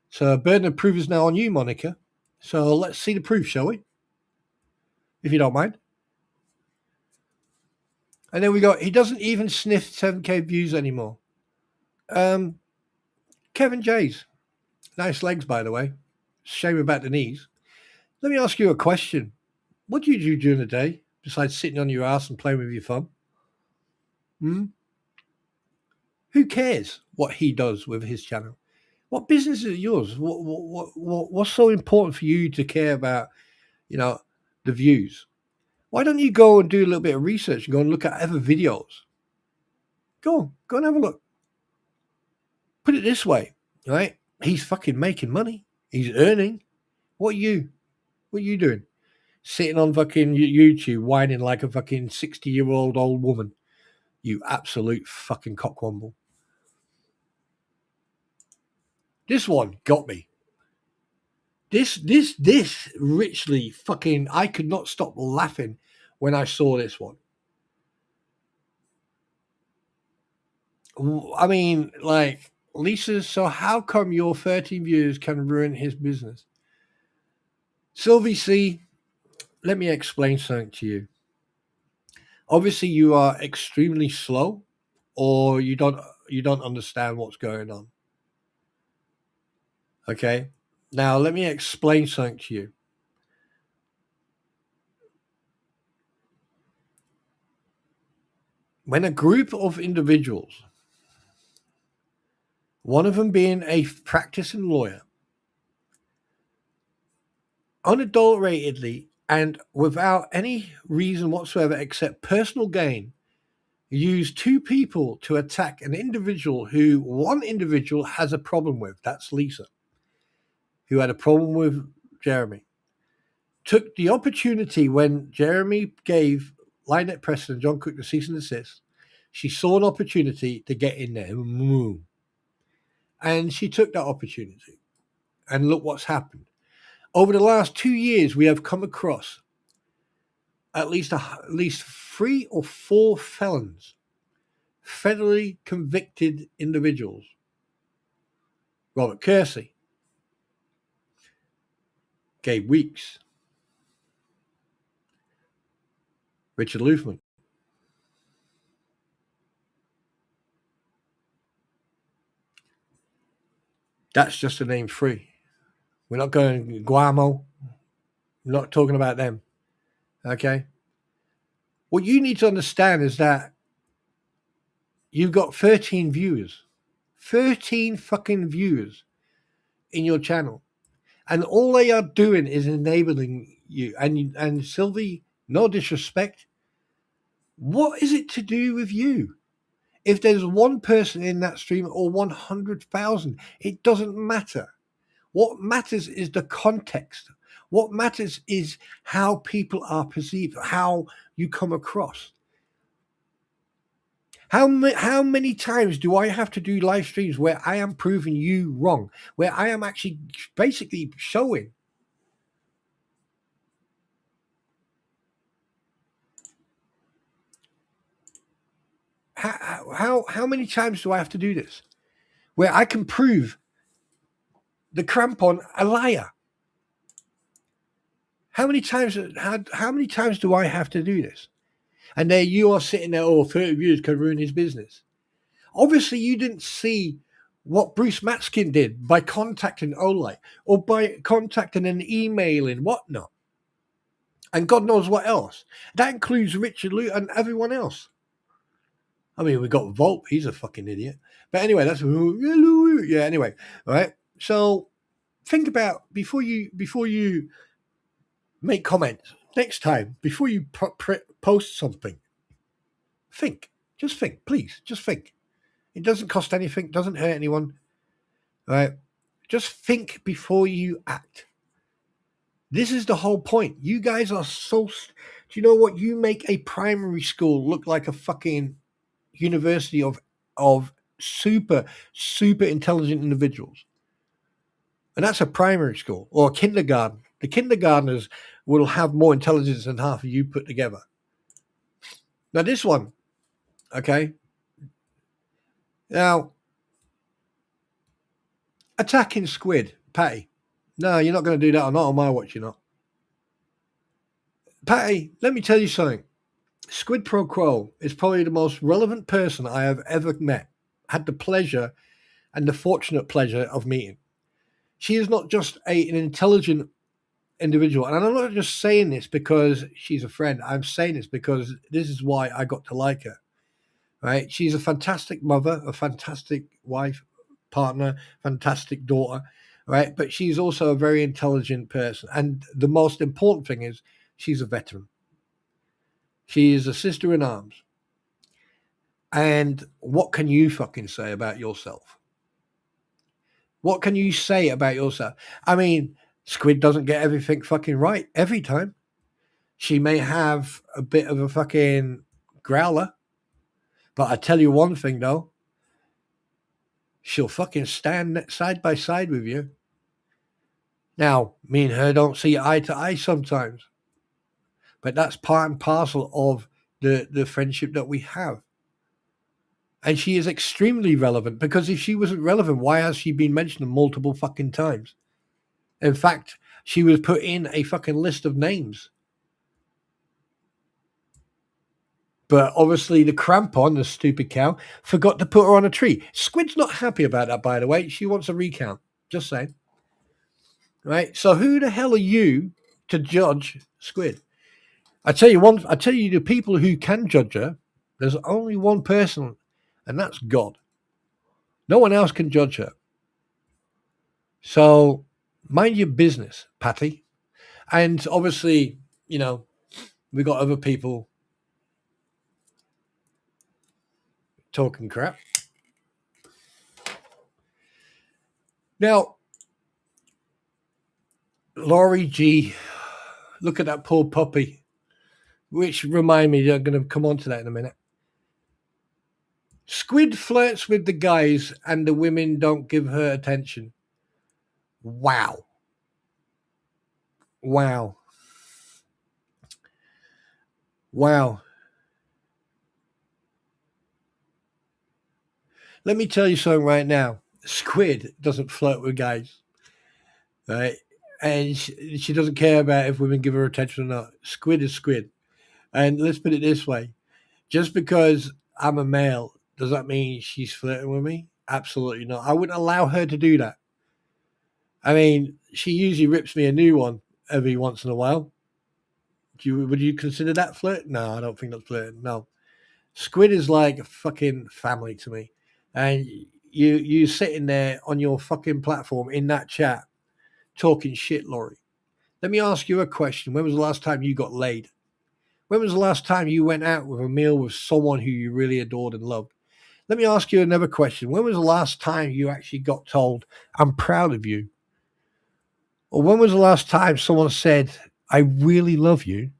So burden of proof is now on you, Monica. So let's see the proof, shall we? If you don't mind. And then we got, he doesn't even sniff 7K views anymore. Kevin Jays. Nice legs, by the way. Shame about the knees. Let me ask you a question. What do you do during the day besides sitting on your ass and playing with your thumb? Who cares what he does with his channel? What business is yours? What's so important for you to care about, the views? Why don't you go and do a little bit of research and go and look at other videos? Go and have a look. Put it this way, right? He's fucking making money. He's earning. What are you doing? Sitting on fucking YouTube whining like a fucking 60-year-old old woman. You absolute fucking cockwomble. This one got me. This richly fucking, I could not stop laughing when I saw this one. I mean, like, Lisa, so how come your 13 views can ruin his business? Sylvie C, let me explain something to you. Obviously, you are extremely slow, or you don't understand what's going on. Okay? Now, let me explain something to you. When a group of individuals, one of them being a practicing lawyer, unadulteratedly and without any reason whatsoever except personal gain, use two people to attack an individual who one individual has a problem with. That's Lisa, who had a problem with Jeremy. Took the opportunity when Jeremy gave Lynette Preston and John Cook the cease and desist. She saw an opportunity to get in there. And she took that opportunity. And look what's happened. Over the last 2 years, we have come across at least 3 or 4 felons, federally convicted individuals. Robert Kersey, Gabe Weeks, Richard Luthman. That's just to name 3. We're not going Guamo. We're not talking about them. Okay? What you need to understand is that you've got 13 viewers. 13 fucking viewers in your channel. And all they are doing is enabling you. And Sylvie, no disrespect, what is it to do with you? If there's one person in that stream or 100,000, it doesn't matter. What matters is the context. What matters is how people are perceived, how you come across. How many times do I have to do live streams where I am proving you wrong, where I am actually basically showing how many times do I have to do this, where I can prove the Crampon a liar? How many times do I have to do this? And there you are sitting there, 30 views can ruin his business. Obviously, you didn't see what Bruce Matskin did by contacting Olay or by contacting and emailing whatnot. And God knows what else. That includes Richard Lute and everyone else. I mean, we got Volp. He's a fucking idiot. But anyway, that's... Yeah, anyway. All right. So think about, before you make comments, next time, before you post something, think. Just think, please. Just think. It doesn't cost anything. Doesn't hurt anyone. All right? Just think before you act. This is the whole point. You guys are so... Do you know what? You make a primary school look like a fucking university of super intelligent individuals. And that's a primary school or a kindergarten. The kindergartners will have more intelligence than half of you put together. Now this one, okay? Now, attacking Squid, Patty. No, you're not going to do that. Or not on my watch, you're not. Patty, let me tell you something. Squid Pro Quo is probably the most relevant person I have ever met, had the pleasure and the fortunate pleasure of meeting. She is not just an intelligent individual. And I'm not just saying this because she's a friend. I'm saying this because this is why I got to like her. Right? She's a fantastic mother, a fantastic wife, partner, fantastic daughter. Right? But she's also a very intelligent person. And the most important thing is she's a veteran. She is a sister in arms. And what can you fucking say about yourself? What can you say about yourself? I mean, Squid doesn't get everything fucking right every time. She may have a bit of a fucking growler. But I tell you one thing, though. she'll fucking stand side by side with you. Now, me and her don't see eye to eye sometimes, but that's part and parcel of the friendship that we have. And she is extremely relevant, because if she wasn't relevant, why has she been mentioned multiple fucking times? In fact, she was put in a fucking list of names. But obviously the Crampon, the stupid cow, forgot to put her on a tree. Squid's not happy about that, by the way. She wants a recount. Just saying. Right? So who the hell are you to judge Squid? I tell you the people who can judge her, there's only one person, and that's God. No one else can judge her. So mind your business, Patty. And obviously, you know, we got other people talking crap. Now, Laurie G, look at that poor puppy. Which remind me, I'm going to come on to that in a minute. Squid flirts with the guys and the women don't give her attention. Wow. Wow. Wow. Let me tell you something right now. Squid doesn't flirt with guys. Right? And she doesn't care about if women give her attention or not. Squid is squid. And let's put it this way. Just because I'm a male, does that mean she's flirting with me? Absolutely not. I wouldn't allow her to do that. I mean, she usually rips me a new one every once in a while. Would you consider that flirt? No, I don't think that's flirting. No. Squid is like a fucking family to me. And you sitting there on your fucking platform in that chat talking shit, Laurie. Let me ask you a question. When was the last time you got laid? When was the last time you went out with a meal with someone who you really adored and loved? Let me ask you another question. When was the last time you actually got told, I'm proud of you? Or when was the last time someone said, I really love you?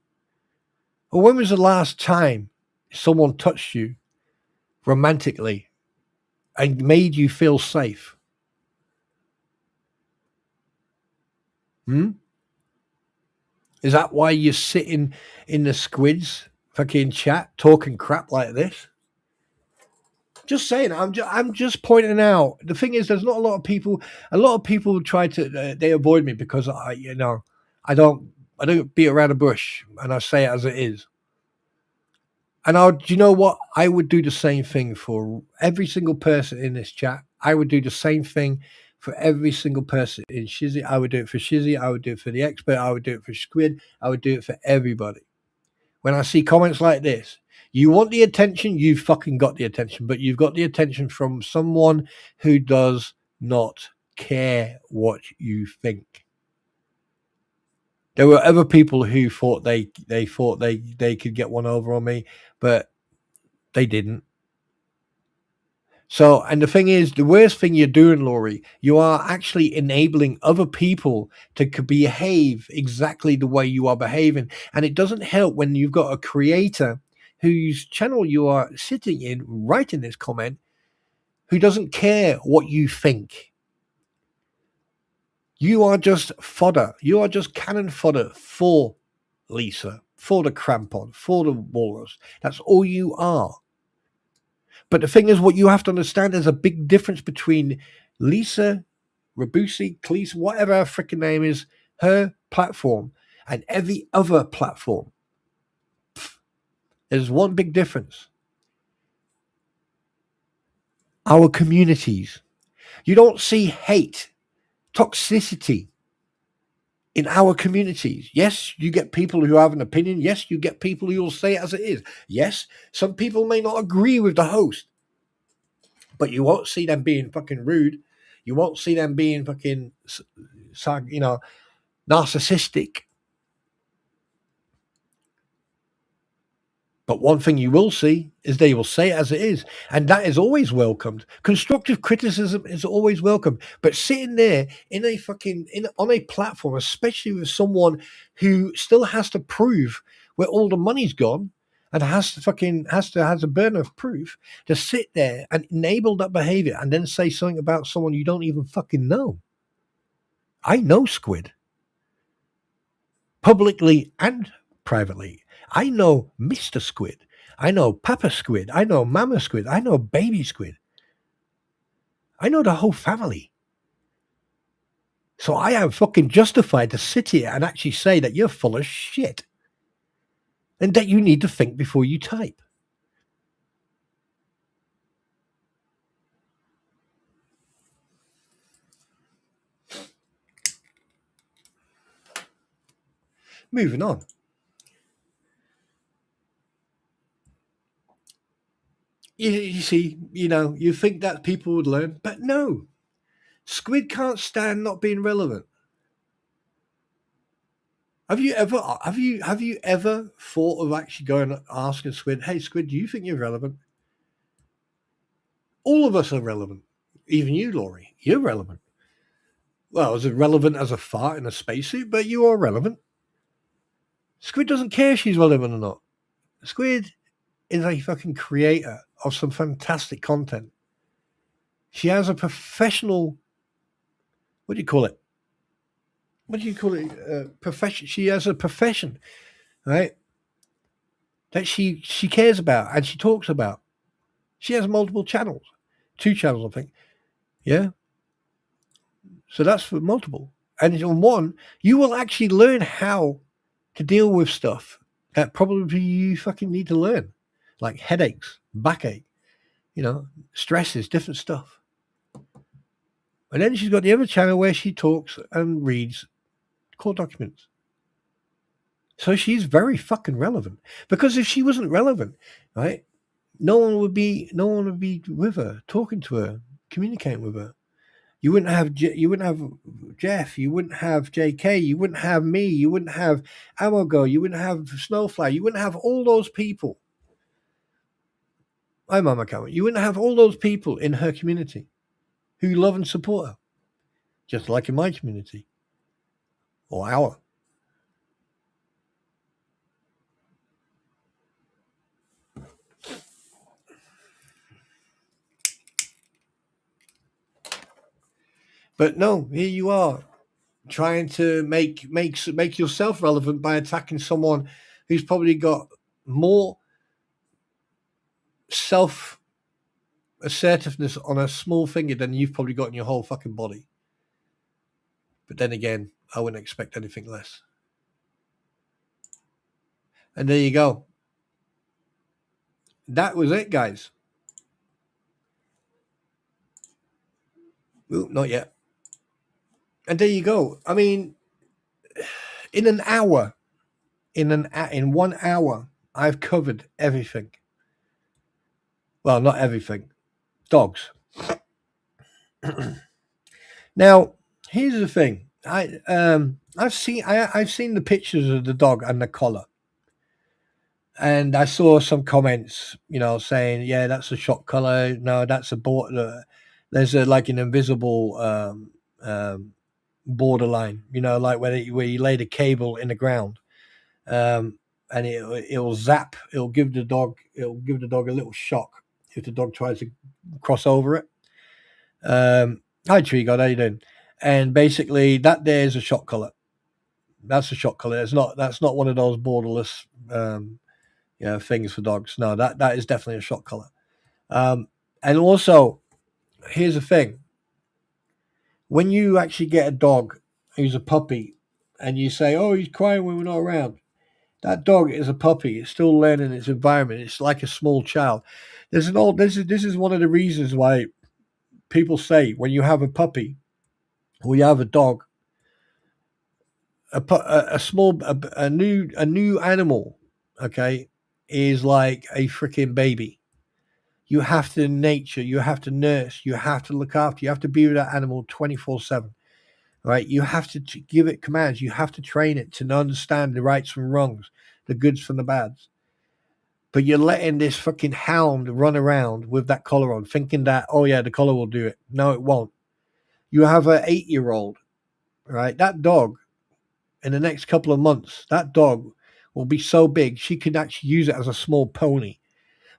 Or when was the last time someone touched you romantically and made you feel safe? Is that why you're sitting in the Squid's fucking chat talking crap like this? Just saying, I'm just pointing out. The thing is, there's not a lot of people. A lot of people try to they avoid me because I don't beat around the bush, and I say it as it is. And do you know what? I would do the same thing for every single person in this chat. I would do the same thing for every single person in Shizzy. I would do it for Shizzy. I would do it for the expert. I would do it for Squid. I would do it for everybody. When I see comments like this, you want the attention, you've fucking got the attention, but you've got the attention from someone who does not care what you think. There were other people who thought they could get one over on me, but they didn't. So, and the thing is, the worst thing you're doing, Laurie, you are actually enabling other people to behave exactly the way you are behaving. And it doesn't help when you've got a creator whose channel you are sitting in, writing this comment, who doesn't care what you think. You are just fodder. You are just cannon fodder for Lisa, for the Crampon, for the Walrus. That's all you are. But the thing is, what you have to understand, there's a big difference between Lisa, Rabusi, Cleese, whatever her freaking name is, her platform, and every other platform. There's one big difference. Our communities. You don't see hate, toxicity in our communities. Yes, you get people who have an opinion. Yes, you get people who will say it as it is. Yes, some people may not agree with the host, but you won't see them being fucking rude. You won't see them being fucking, narcissistic. But one thing you will see is they will say it as it is. And that is always welcomed. Constructive criticism is always welcome. But sitting there on a platform, especially with someone who still has to prove where all the money's gone, and has a burden of proof to sit there and enable that behavior and then say something about someone you don't even fucking know. I know Squid. Publicly and privately. I know Mr. Squid. I know Papa Squid. I know Mama Squid. I know Baby Squid. I know the whole family. So I am fucking justified to sit here and actually say that you're full of shit. And that you need to think before you type. Moving on. You see, you think that people would learn, but no. Squid can't stand not being relevant. Have you ever thought of actually going and asking Squid, hey Squid, do you think you're relevant? All of us are relevant. Even you, Laurie, you're relevant. Well, as relevant as a fart in a spacesuit, but you are relevant. Squid doesn't care if she's relevant or not. Squid is a fucking creator of some fantastic content. She has a professional, what do you call it? Profession. She has a profession, right? That she cares about and she talks about. She has multiple channels. 2 channels, I think. Yeah. So that's for multiple. And on one, you will actually learn how to deal with stuff that probably you fucking need to learn. Like headaches, backache, stresses, different stuff. And then she's got the other channel where she talks and reads court documents. So she's very fucking relevant. Because if she wasn't relevant, right, no one would be with her, talking to her, communicating with her. You wouldn't have Jeff, you wouldn't have JK, you wouldn't have me, you wouldn't have Amogo, you wouldn't have Snowfly, you wouldn't have all those people. Hi, Mama Cameron. You wouldn't have all those people in her community who love and support her, just like in my community or our. But no, here you are trying to make yourself relevant by attacking someone who's probably got more self-assertiveness on a small finger than you've probably got in your whole fucking body. But then again, I wouldn't expect anything less. And there you go. That was it, guys. Ooh, not yet. And there you go. I mean, in 1 hour, I've covered everything. Well, not everything. Dogs. Now, here's the thing. I've seen the pictures of the dog and the collar. And I saw some comments, saying, yeah, that's a shock collar. No, that's a border. There's like an invisible borderline, like where you lay the cable in the ground, and it'll zap. It'll give the dog a little shock if the dog tries to cross over it. Hi, Tree God, how you doing? And basically, that there is a shock collar. That's a shock collar. That's not one of those borderless things for dogs. No, that is definitely a shock collar. And also, here's the thing. When you actually get a dog who's a puppy and you say, oh, he's crying when we're not around, that dog is a puppy. It's still learning its environment. It's like a small child. This is one of the reasons why people say when you have a puppy or you have a dog, a new animal, okay, is like a freaking baby. You have to nature, you have to nurse, you have to look after, you have to be with that animal 24/7, right? You have to give it commands. You have to train it to understand the rights from wrongs, the goods from the bads. But you're letting this fucking hound run around with that collar on, thinking that, oh yeah, the collar will do it. No, it won't. You have an 8-year-old, right? That dog, in the next couple of months, that dog will be so big she can actually use it as a small pony,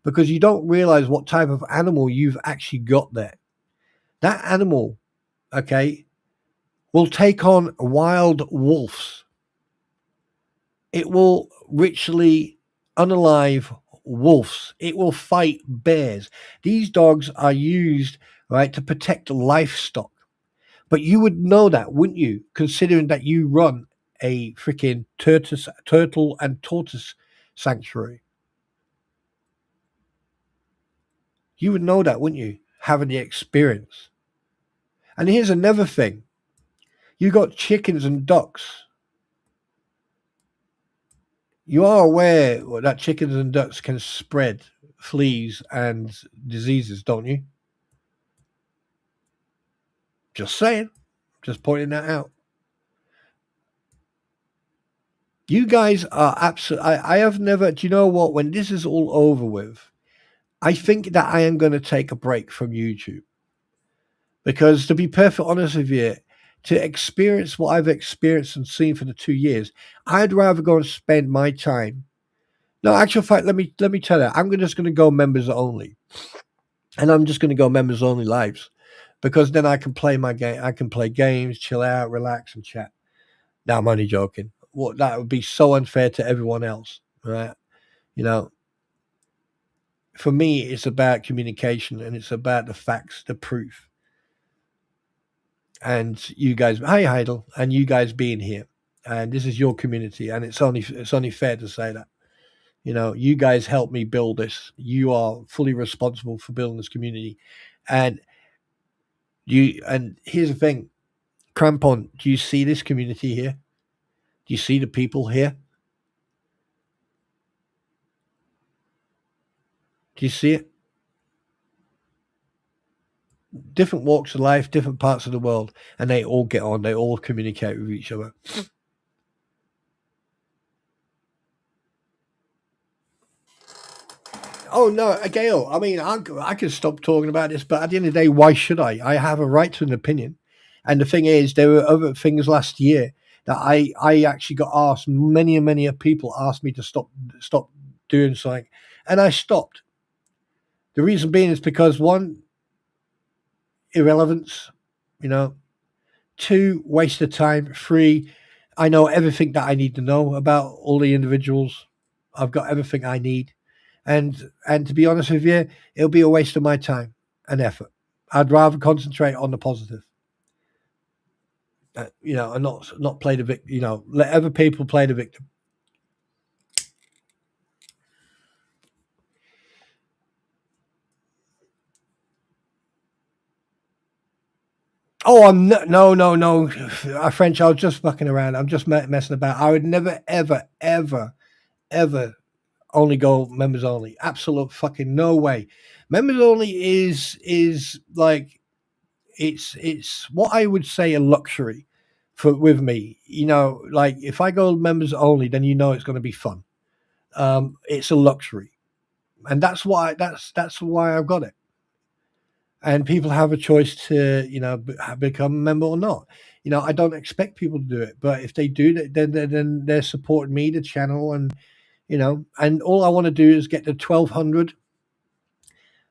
because you don't realize what type of animal you've actually got there. That animal, okay, will take on wild wolves. It will ritually unalive wolves. It will fight bears. These dogs are used, right, to protect livestock. But you would know that, wouldn't you? Considering that you run a freaking turtle and tortoise sanctuary. You would know that, wouldn't you? Having the experience. And here's another thing. You got chickens and ducks. You are aware that chickens and ducks can spread fleas and diseases, don't you? Just saying. Just pointing that out. You guys are absolutely... I have never... Do you know what? When this is all over with, I think that I am going to take a break from YouTube. Because to be perfectly honest with you, to experience what I've experienced and seen for the 2 years, I'd rather go and spend my time. No, actual fact, let me tell you, I'm just going to go members only. And I'm just going to go members only lives. Because then I can play my game. I can play games, chill out, relax, and chat. Now, I'm only joking. What, that would be so unfair to everyone else, right? You know, for me, it's about communication, and it's about the facts, the proof. And you guys, hi Heidel, and you guys being here, and this is your community, and it's only fair to say that, you know, you guys helped me build this. You are fully responsible for building this community, and here's the thing, Crampon, do you see this community here? Do you see the people here? Do you see it? Different walks of life, different parts of the world, and they all get on. They all communicate with each other. Oh no, Gail. I mean, I could stop talking about this, but at the end of the day, why should I? I have a right to an opinion. And the thing is, there were other things last year that I actually got asked. Many people asked me to stop doing something, and I stopped. The reason being is because, one, irrelevance, you know. Two, waste of time. Three, I know everything that I need to know about all the individuals. I've got everything I need. And to be honest with you, it'll be a waste of my time and effort. I'd rather concentrate on the positive. You know, and not play the victim, you know, let other people play the victim. Oh, I'm no. French, I was just fucking around. I'm just messing about. I would never, ever only go members only. Absolute fucking no way. Members only is like, it's what I would say a luxury with me. You know, like if I go members only, then you know it's going to be fun. It's a luxury, and that's why I've got it. And people have a choice to, you know, become a member or not. You know, I don't expect people to do it, but if they do, then they're supporting me, the channel, and you know, and all I want to do is get to 1,200,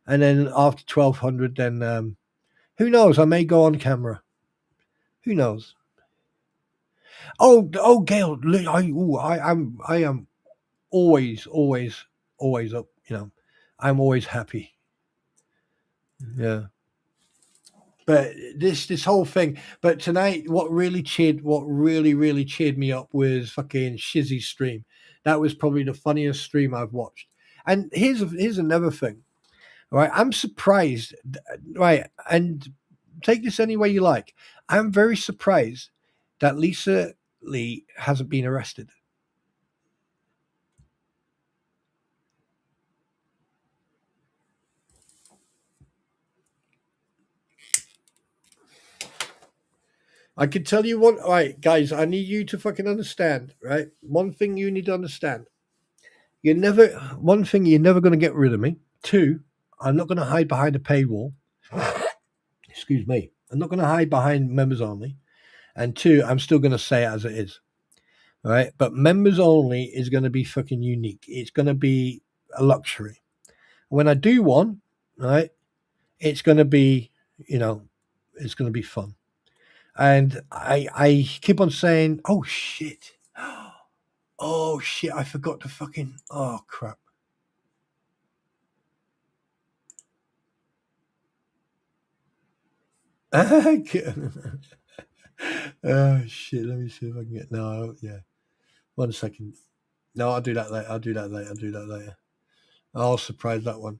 and then after 1,200, then who knows? I may go on camera. Who knows? Oh, Gail, I am always up. You know, I'm always happy. Yeah. But this whole thing. But tonight, what really cheered me up was fucking Shizzy's stream. That was probably the funniest stream I've watched. And here's another thing. Right, I'm surprised. Right, and take this any way you like. I'm very surprised that Lisa Lee hasn't been arrested. I can tell you one. All right, guys, I need you to fucking understand, right? One thing you need to understand. One thing, you're never going to get rid of me. Two, I'm not going to hide behind a paywall. Excuse me. I'm not going to hide behind members only. And two, I'm still going to say it as it is. right? But members only is going to be fucking unique. It's going to be a luxury. When I do one, right, it's going to be, you know, it's going to be fun. And I keep on saying, oh shit, oh shit, I forgot to fucking, oh crap. Oh shit, let me see if I can get, no, yeah, 1 second. No, I'll do that later. I'll surprise that one.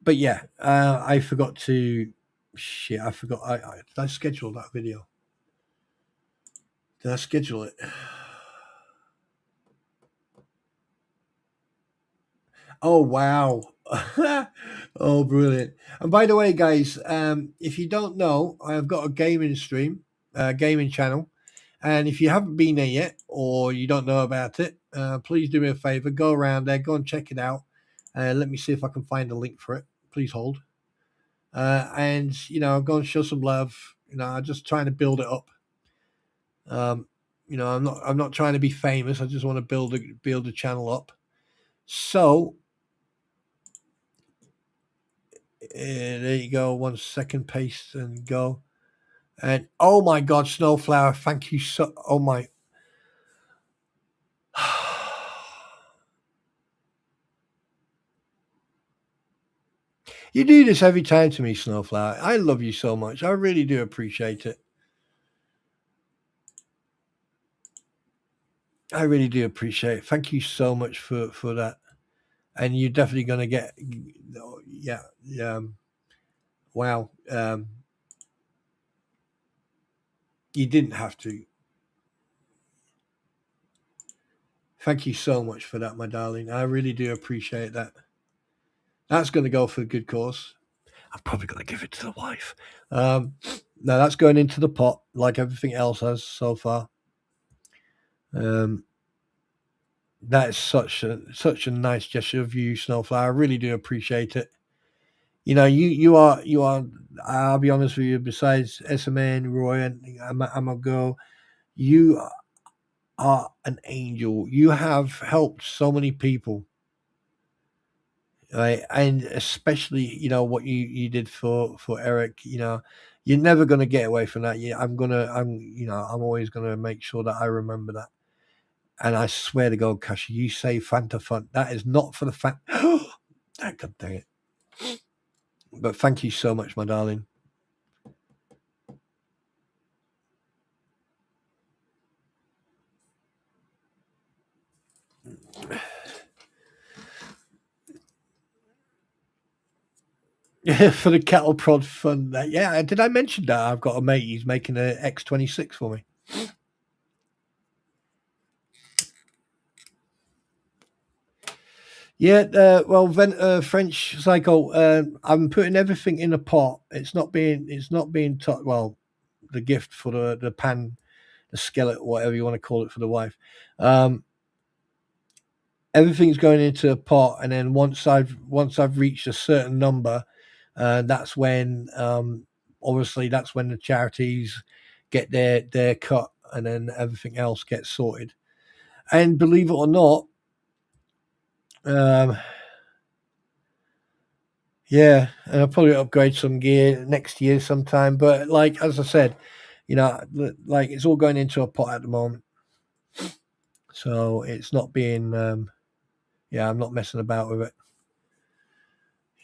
But yeah, I forgot to, shit, I forgot, did I schedule that video? Did I schedule it? Oh, wow. Oh, brilliant. And by the way, guys, if you don't know, I've got a gaming stream, gaming channel. And if you haven't been there yet, or you don't know about it, please do me a favor, go around there, go and check it out. Let me see if I can find a link for it. Please hold. And, you know, go and show some love. You know, I'm just trying to build it up. You know, I'm not trying to be famous. I just want to build the channel up. So, there you go. 1 second, paste and go. And oh my God, Snowflower, thank you so. Oh my. You do this every time to me, Snowflower. I love you so much. I really do appreciate it. I really do appreciate it. Thank you so much for that. And you're definitely going to get, yeah. Wow. You didn't have to. Thank you so much for that, my darling. I really do appreciate that. That's going to go for a good cause. I'm probably going to give it to the wife. No, that's going into the pot like everything else has so far. That is such a nice gesture of you, Snowflower. I really do appreciate it. You know, you are. I'll be honest with you. Besides SMA and Roy and I'm a girl, you are an angel. You have helped so many people, right? And especially, you know, what you did for Eric. You know, you're never going to get away from that. Yeah, I'm always going to make sure that I remember that. And I swear to God, Kashi, you say Fanta Fun. That is not for the fan. God dang it. But thank you so much, my darling. Yeah, for the cattle prod fun. Yeah, did I mention that? I've got a mate, he's making an X26 for me. Yeah, well, French Psycho. I'm putting everything in a pot. It's not being well, the gift for the pan, the skillet, whatever you want to call it for the wife. Everything's going into a pot, and then once I've reached a certain number, that's when obviously that's when the charities get their cut, and then everything else gets sorted. And believe it or not, yeah, and I'll probably upgrade some gear next year sometime. But like as I said, you know, like it's all going into a pot at the moment, so it's not being. I'm not messing about with it.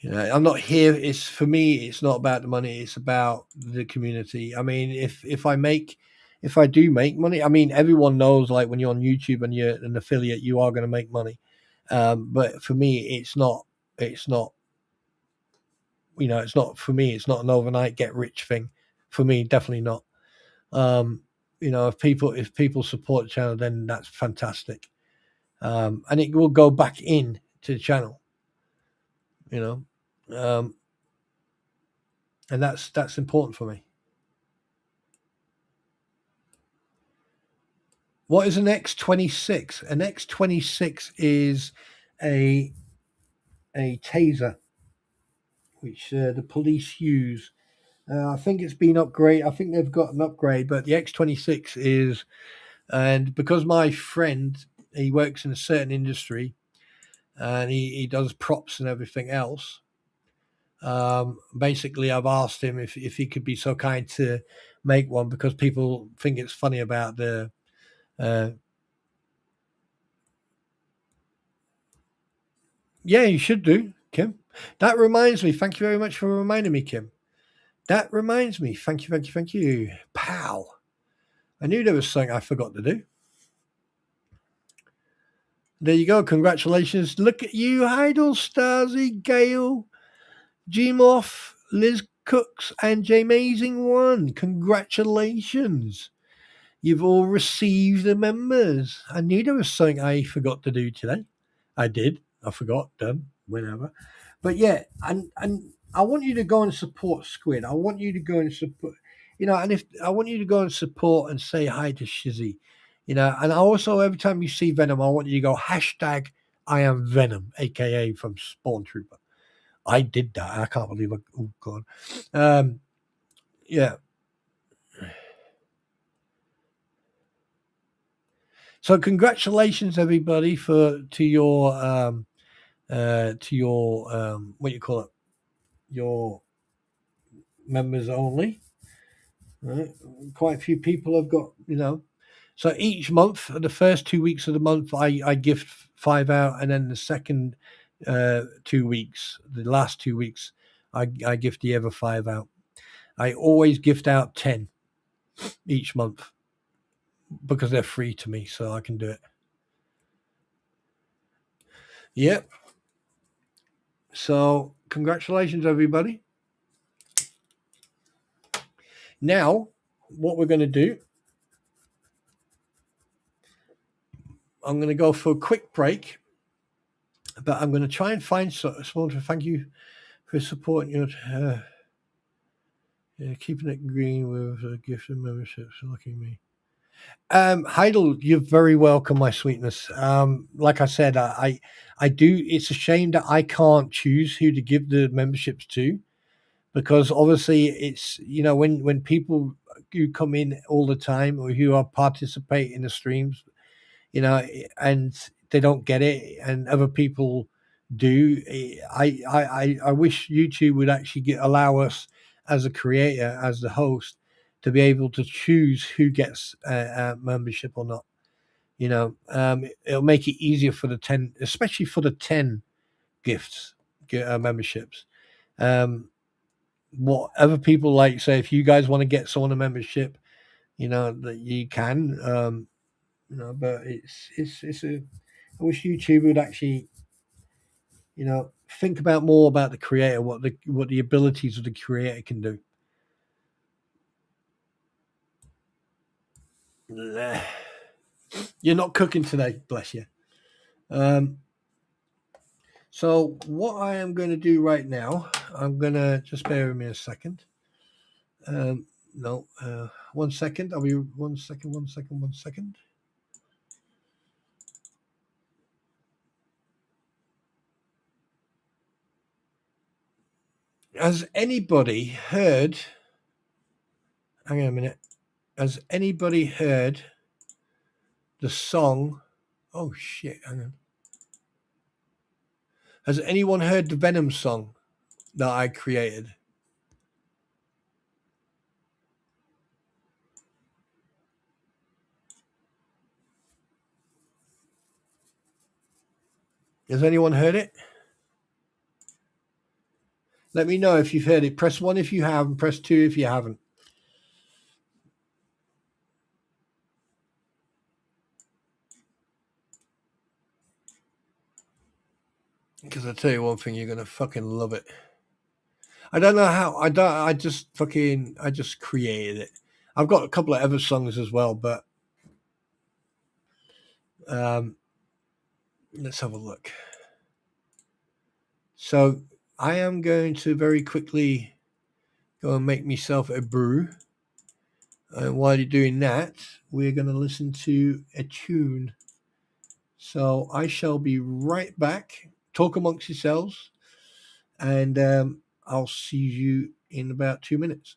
You know, I'm not here. It's for me. It's not about the money. It's about the community. I mean, if I do make money, I mean, everyone knows like when you're on YouTube and you're an affiliate, you are going to make money. But for me, it's not. You know, it's not for me. It's not an overnight get rich thing. For me, definitely not. You know, if people support the channel, then that's fantastic, and it will go back in to the channel. You know, and that's important for me. What is an X26? An X26 is a taser which the police use I think it's been upgraded. I think they've got an upgrade, but the X26 is, and because my friend, he works in a certain industry, and he does props and everything else. Basically, I've asked him if he could be so kind to make one, because people think it's funny about the. Yeah, you should do, Kim. That reminds me. Thank you very much for reminding me, Kim. That reminds me. Thank you, thank you, thank you. Pow. I knew there was something I forgot to do. There you go. Congratulations. Look at you, Heidel, Stasi, Gail, Gmoff, Liz Cooks, and Jamazing One. Congratulations. You've all received the members. I knew there was something I forgot to do today. I did. I forgot. Done. Whenever. But yeah, and I want you to go and support Squid. I want you to go and support, and if I want you to go and support and say hi to Shizzy, and I also, every time you see Venom, I want you to go hashtag I am Venom, aka from Spawntrooper. I did that. I can't believe it. Oh God. Yeah. So congratulations, everybody, to your what you call it, your members only. Right? Quite a few people have got, So each month, the first 2 weeks of the month, I gift 5 out, and then the second 2 weeks, the last 2 weeks, I gift the other 5 out. I always gift out 10 each month because they're free to me, so I can do it. Yep. So congratulations, everybody. Now, what we're going to do, I'm going to go for a quick break, but I'm going to try and find someone to thank you for supporting your keeping it green with a gift and memberships. Lucky me. Heidel, you're very welcome, my sweetness. Like I said, I do. It's a shame that I can't choose who to give the memberships to, because obviously it's, when people who come in all the time or who are participate in the streams, and they don't get it, and other people do. I wish YouTube would actually allow us as a creator, as the host, to be able to choose who gets a membership or not. It'll make it easier for the 10, especially for the 10 gifts, memberships. What other people like, say, if you guys want to get someone a membership, that you can, but I wish YouTube would actually, think about more about the creator, what the abilities of the creator can do. You're not cooking today, bless you. So what I am going to do right now, I'm going to just bear with me a second. No, 1 second. I'll be 1 second, 1 second, 1 second. Has anybody heard? Hang on a minute. Has anybody heard the song? Oh shit! Hang on. Has anyone heard the Venom song that I created? Has anyone heard it? Let me know if you've heard it. Press 1 if you have, and press 2 if you haven't. Because I tell you one thing, you're gonna fucking love it. I don't know how. I just created it. I've got a couple of other songs as well, but let's have a look. So I am going to very quickly go and make myself a brew. And while you're doing that, we're going to listen to a tune. So I shall be right back. Talk amongst yourselves, and I'll see you in about 2 minutes.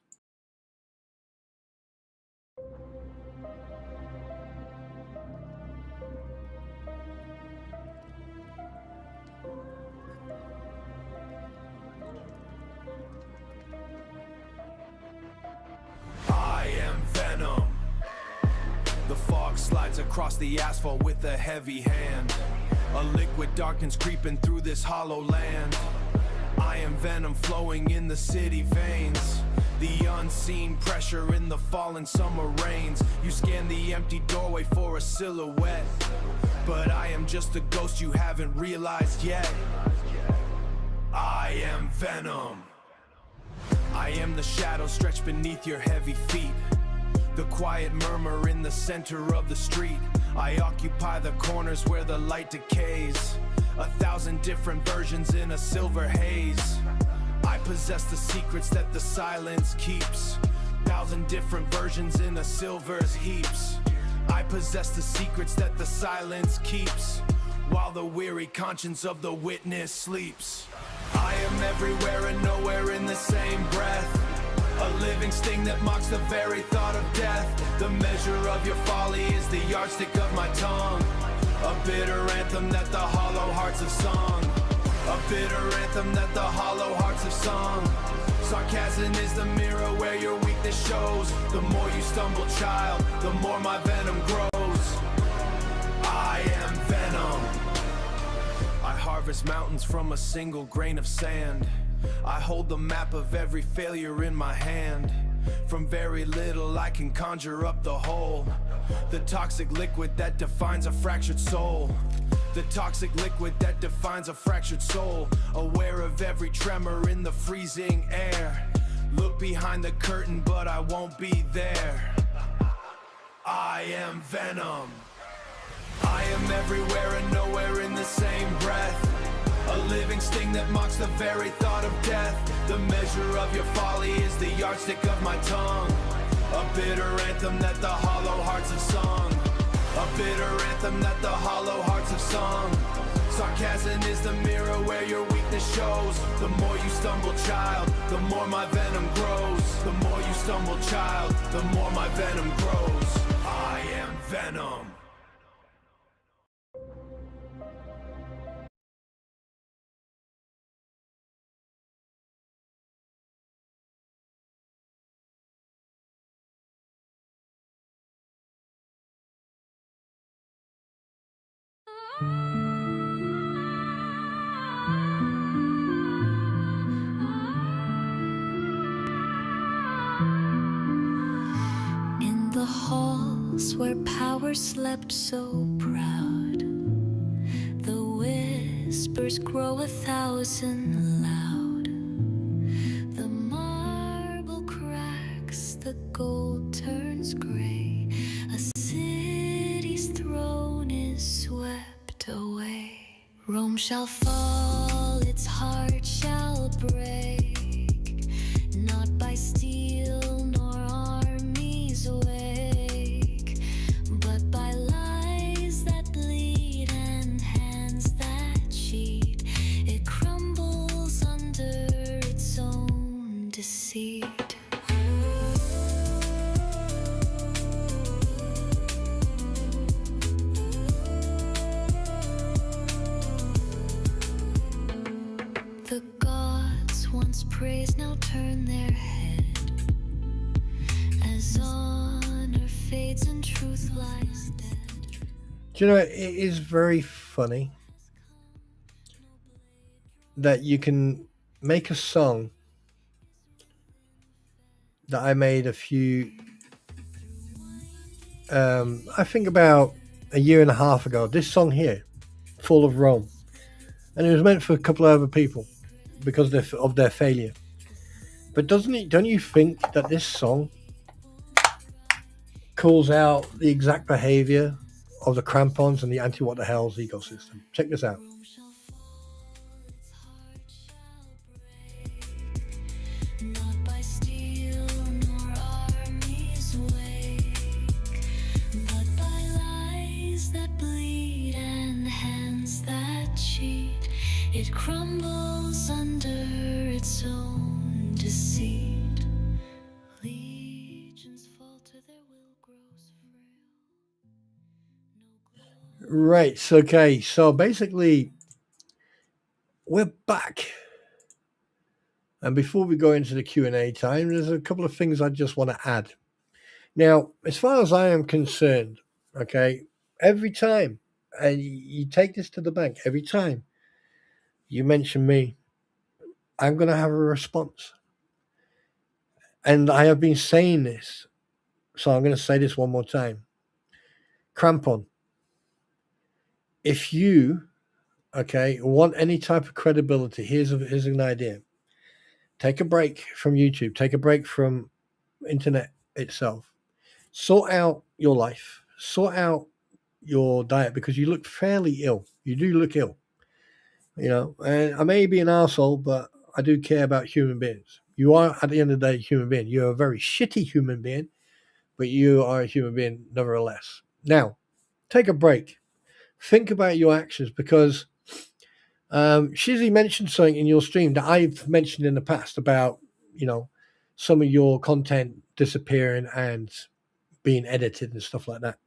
I am venom. The fog slides across the asphalt with a heavy hand. A liquid darkness creeping through this hollow land. I am venom flowing in the city veins. The unseen pressure in the falling summer rains. You scan the empty doorway for a silhouette, but I am just a ghost you haven't realized yet. I am venom. I am the shadow stretched beneath your heavy feet. The quiet murmur in the center of the street. I occupy the corners where the light decays. 1,000 different versions in a silver haze. I possess the secrets that the silence keeps. 1,000 different versions in a silver's heaps. I possess the secrets that the silence keeps, while the weary conscience of the witness sleeps. I am everywhere and nowhere in the same breath. A living sting that mocks the very thought of death. The measure of your folly is the yardstick of my tongue. A bitter anthem that the hollow hearts have sung. A bitter anthem that the hollow hearts have sung. Sarcasm is the mirror where your weakness shows. The more you stumble, child, the more my venom grows. I am venom. I harvest mountains from a single grain of sand. I hold the map of every failure in my hand. From very little I can conjure up the whole. The toxic liquid that defines a fractured soul. The toxic liquid that defines a fractured soul. Aware of every tremor in the freezing air. Look behind the curtain but I won't be there. I am venom. I am everywhere and nowhere in the same breath. A living sting that mocks the very thought of death. The measure of your folly is the yardstick of my tongue. A bitter anthem that the hollow hearts have sung. A bitter anthem that the hollow hearts have sung. Sarcasm is the mirror where your weakness shows. The more you stumble, child, the more my venom grows. The more you stumble, child, the more my venom grows. I am venom. In the halls where power slept so proud, the whispers grow 1,000 loud. The marble cracks, the gold turns gray. A city's throne is swept away. Rome shall fall, its heart shall break, not by steel nor armies awake, but by lies that bleed and hands that cheat. It crumbles under its own deceit. The gods once praised now turn their head, as honor fades and truth lies dead. Do you know, it is very funny that you can make a song that I made a few, I think about a year and a half ago. This song here, Full of Rome. And it was meant for a couple of other people because of their failure. But don't you think that this song calls out the exact behavior of the Crampons and the anti-what the hell's ecosystem? Check this out. Not by steel nor armies wake, but by lies that bleed and hands that cheat. It crumbles under its own deceit. Right. Okay. So basically, we're back. And before we go into the Q&A time, there's a couple of things I just want to add. Now, as far as I am concerned, okay, every time, and you take this to the bank, every time you mention me, I'm going to have a response. And I have been saying this, so I'm going to say this one more time. Crampon, if you, okay, want any type of credibility, here's an idea. Take a break from YouTube. Take a break from internet itself. Sort out your life. Sort out your diet, because you look fairly ill. You do look ill. And I may be an arsehole, but I do care about human beings. You are, at the end of the day, a human being. You're a very shitty human being, but you are a human being nevertheless. Now, take a break. Think about your actions, because Shizzy mentioned something in your stream that I've mentioned in the past about, some of your content disappearing and being edited and stuff like that.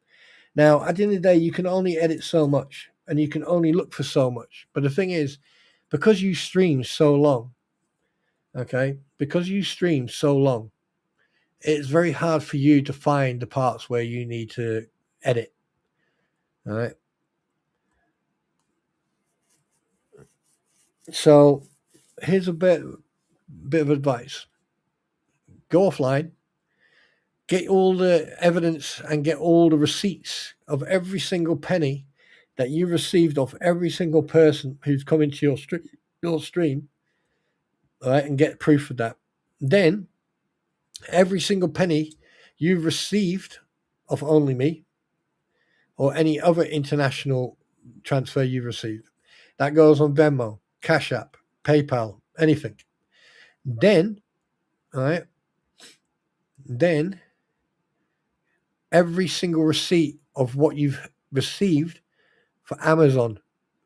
Now, at the end of the day, you can only edit so much and you can only look for so much. But the thing is, because you stream so long, okay, it's very hard for you to find the parts where you need to edit. All right. So here's a bit of advice. Go offline, get all the evidence and get all the receipts of every single penny that you received off every single person who's come into your stream, all right, and get proof of that. Then every single penny you've received of Only Me or any other international transfer you've received, that goes on Venmo, Cash App, PayPal, anything. Then, all right, then every single receipt of what you've received for Amazon,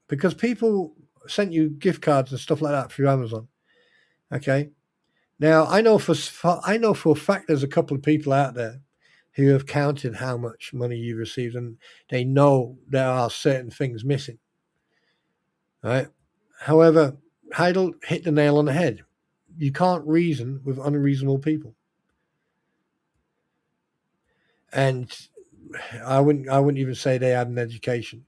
because people sent you gift cards and stuff like that through Amazon. Okay. Now I know for a fact there's a couple of people out there who have counted how much money you received, and they know there are certain things missing. All right. However, Heidel hit the nail on the head. You can't reason with unreasonable people. And I wouldn't even say they had an education.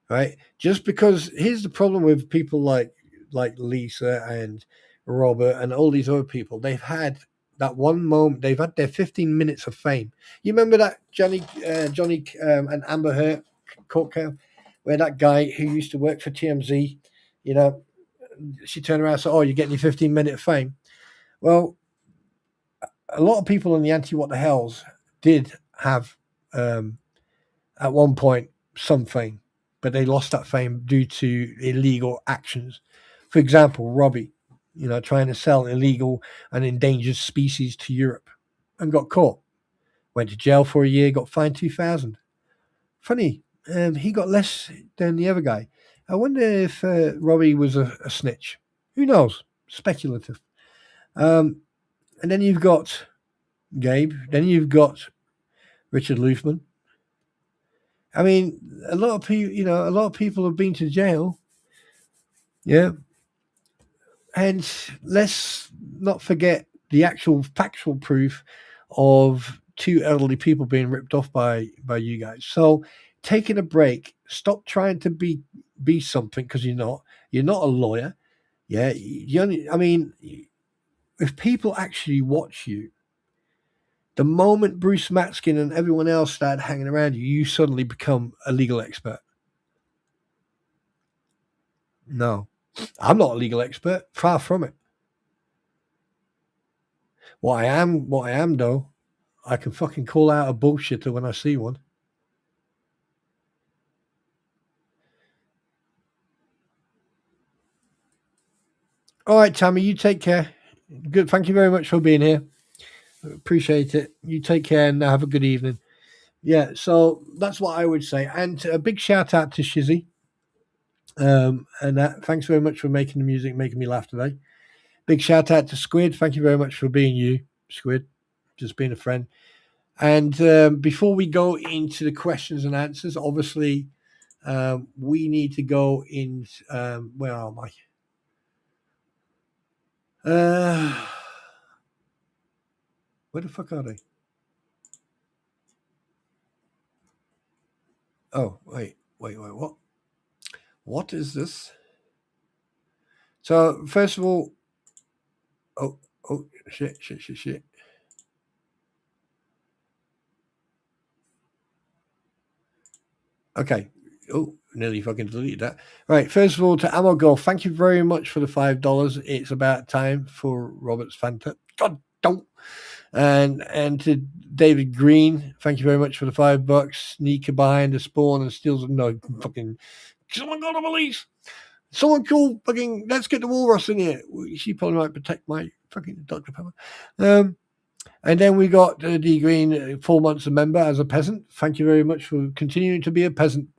Right? Just because here's the problem with people like Lisa and Robert and all these other people. They've had that one moment. They've had their 15 minutes of fame. You remember that Johnny and Amber Heard court case, where that guy who used to work for TMZ, she turned around and said, "Oh, you're getting your 15-minute of fame." Well, a lot of people in the anti-what the hells did have at one point some fame, but they lost that fame due to illegal actions. For example, Robbie, trying to sell illegal and endangered species to Europe and got caught. Went to jail for a year, got fined $2,000. Funny, he got less than the other guy. I wonder if Robbie was a snitch. Who knows? Speculative. And then you've got Gabe. Then you've got Richard Lufman. I mean, a lot of people have been to jail. Yeah. And let's not forget the actual factual proof of two elderly people being ripped off by you guys. So taking a break, stop trying to be something, because you're not a lawyer. Yeah. If people actually watch you, the moment Bruce Matskin and everyone else started hanging around you, you suddenly become a legal expert. No, I'm not a legal expert. Far from it. What I am though, I can fucking call out a bullshitter when I see one. All right, Tammy, you take care. Good. Thank you very much for being here. Appreciate it. You take care and have a good evening. Yeah, so that's what I would say. And a big shout out to Shizzy. Thanks very much for making the music, making me laugh today. Big shout out to Squid. Thank you very much for being you, Squid. Just being a friend. And before we go into the questions and answers, obviously, we need to go in. Where am I? Where the fuck are they? Oh, wait, what? What is this? So, first of all, oh, shit. Okay. Oh, nearly fucking deleted that. Right. First of all, to Ammo Girl, thank you very much for the $5. It's about time for Robert's Fanta. God don't. And to David Green, thank you very much for the $5. Sneaker behind the spawn and steals. No, fucking. Someone got the police. Someone call fucking. Let's get the walrus in here. She probably might protect my fucking Dr. Pepper. And then we got D Green, 4 months a member as a peasant. Thank you very much for continuing to be a peasant.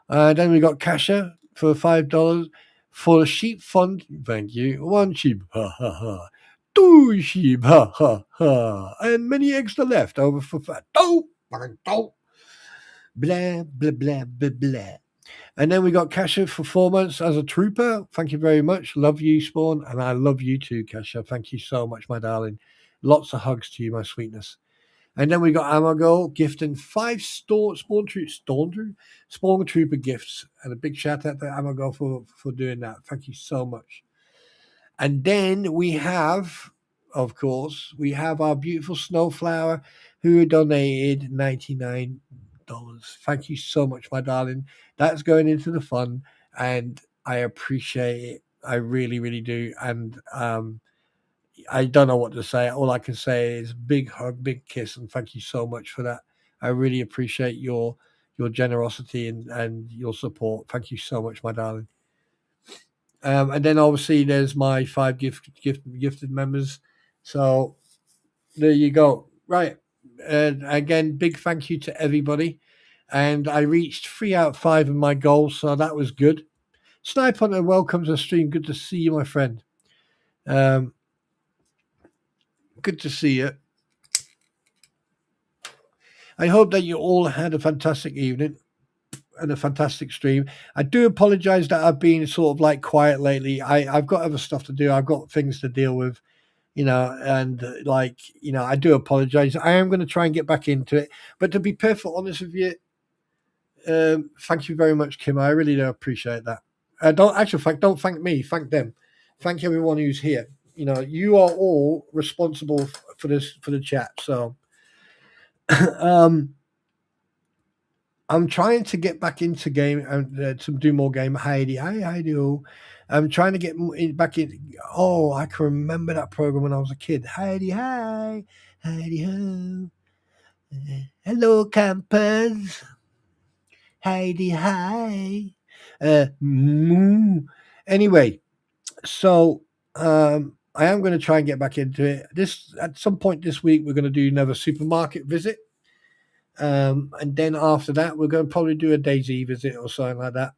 Then we got Kasha for $5 for the sheep fund. Thank you. 1 sheep, ha ha ha. 2 sheep, ha ha ha. And many extra left over for fat. Blah blah blah blah blah. And then we got Kasha for 4 months as a trooper. Thank you very much. Love you, Spawn. And I love you too, Kasha. Thank you so much, my darling. Lots of hugs to you, my sweetness. And then we got Amago gifting 5 Spawntrooper gifts. And a big shout out to Amago for doing that. Thank you so much. And then we have, of course, our beautiful Snowflower who donated $99. Thank you so much, my darling. That's going into the fund, and I appreciate it. I really, really do. And I don't know what to say. All I can say is big hug, big kiss, and thank you so much for that. I really appreciate your generosity and your support. Thank you so much, my darling. And then obviously there's my 5 gifted members. So there you go. Right. And again, big thank you to everybody. And I reached 3 out of 5 of my goals, so that was good. Snipe Hunter, welcome to the stream. Good to see you, my friend. Good to see you. I hope that you all had a fantastic evening and a fantastic stream. I do apologize that I've been sort of like quiet lately. I've got other stuff to do. I've got things to deal with, and I do apologize. I am going to try and get back into it. But to be perfectly honest with you, thank you very much, Kim. I really do appreciate that. Don't thank me. Thank them. Thank everyone who's here. You are all responsible for the chat. So, I'm trying to get back into game and to do more game. Heidi, hi, do. I'm trying to get back in. Oh, I can remember that program when I was a kid. Heidi, hi, Heidi, ho. Hello, campers. Heidi, hi. Anyway, so I am going to try and get back into it. At some point this week, we're going to do another supermarket visit. And then after that, we're going to probably do a DayZ visit or something like that.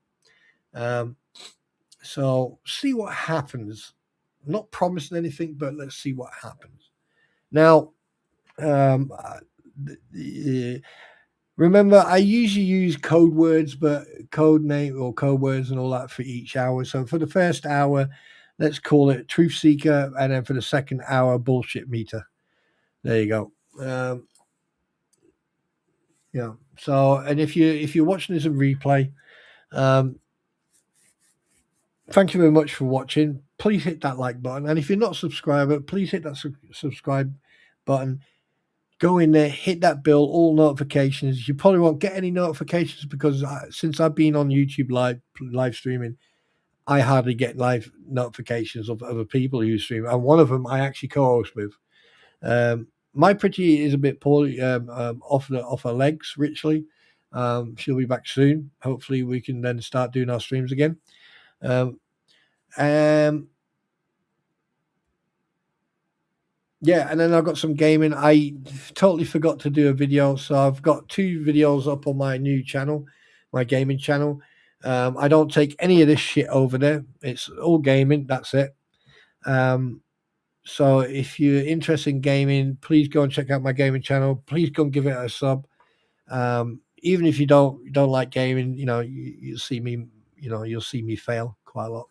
So see what happens. I'm not promising anything, but let's see what happens. Now, remember, I usually use code words, but code name or code words and all that for each hour. So for the first hour, let's call it Truth Seeker, and then for the second hour, Bullshit Meter. There you go. Yeah. So, and if you're watching this in replay, thank you very much for watching. Please hit that like button, and if you're not a subscriber, please hit that subscribe button. Go in there, hit that bell, all notifications. You probably won't get any notifications because since I've been on YouTube live streaming, I hardly get live notifications of other people who stream, and one of them I actually co-host with. My pretty is a bit poorly off her legs, richly. She'll be back soon. Hopefully we can then start doing our streams again. Yeah, and then I've got some gaming. I totally forgot to do a video, so I've got 2 videos up on my new channel, my gaming channel. I don't take any of this shit over there. It's all gaming. That's it. So if you're interested in gaming, please go and check out my gaming channel. Please go and give it a sub. even if you don't like gaming, you'll see me, you'll see me fail quite a lot,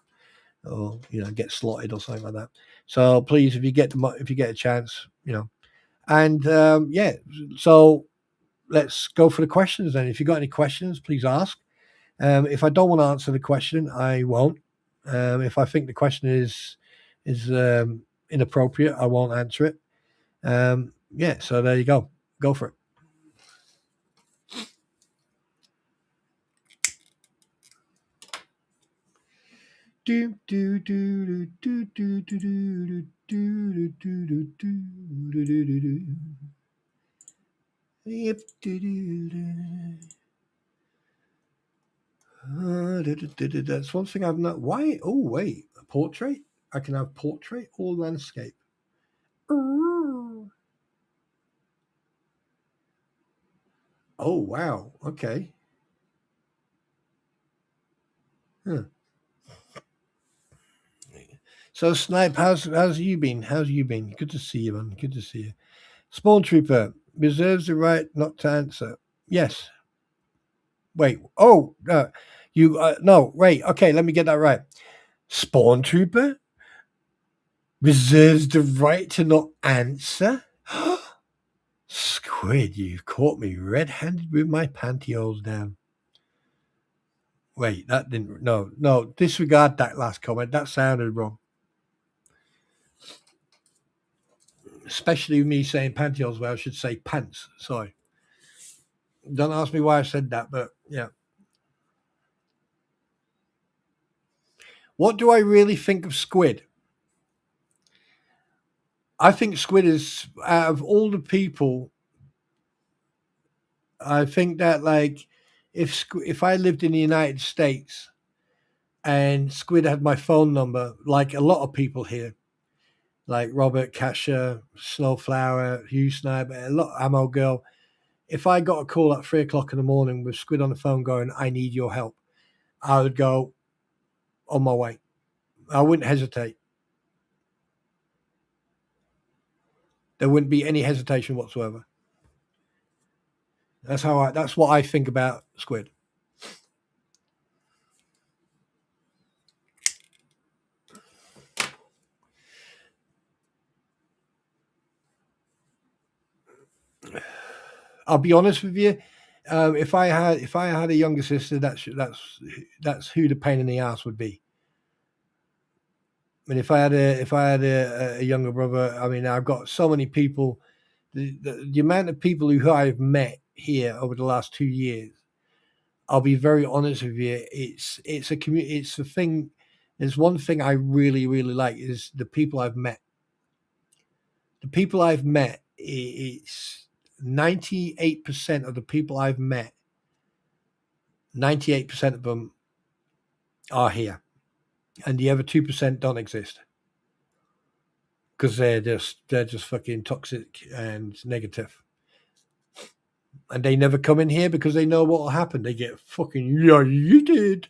or get slotted or something like that. So please, if you get a chance, and yeah. So let's go for the questions then. If you got any questions, please ask. If I don't want to answer the question, I won't. If I think the question is inappropriate, I won't answer it. Yeah, so there you go. Go for it. Do do do do do do do do do do do do do. Yep. That's one thing I've not. Why? Oh wait, a portrait. I can have portrait or landscape. Oh wow. Okay. Huh. So Snipe, how's you been? How's you been? Good to see you, man. Good to see you. Spawntrooper reserves the right not to answer. Yes. Wait. Oh, you. No. Wait. Okay. Let me get that right. Spawntrooper reserves the right to not answer. Squid, you've caught me red-handed with my pantyhose down. Wait, that didn't. No. Disregard that last comment. That sounded wrong. Especially me saying pantyhose where I should say pants. Sorry. Don't ask me why I said that, but yeah. What do I really think of Squid? I think Squid is, out of all the people, I think that, like, if I lived in the United States and Squid had my phone number, like a lot of people here, like Robert, Kasha, Snowflower, Hugh Sniper, a lot, Ammo Girl. If I got a call at 3:00 in the morning with Squid on the phone going, I need your help, I would go on my way. I wouldn't hesitate. There wouldn't be any hesitation whatsoever. That's what I think about Squid. I'll be honest with you. If I had a younger sister, that's who the pain in the ass would be. I mean, if I had a younger brother, I mean, I've got so many people. The amount of people who I've met here over the last 2 years, I'll be very honest with you. It's a community. It's the thing. There's one thing I really, really like is the people I've met. The people I've met, it's 98% of the people I've met, 98% of them are here. And the other 2% don't exist. Because they're just fucking toxic and negative. And they never come in here because they know what will happen. They get fucking yeeted.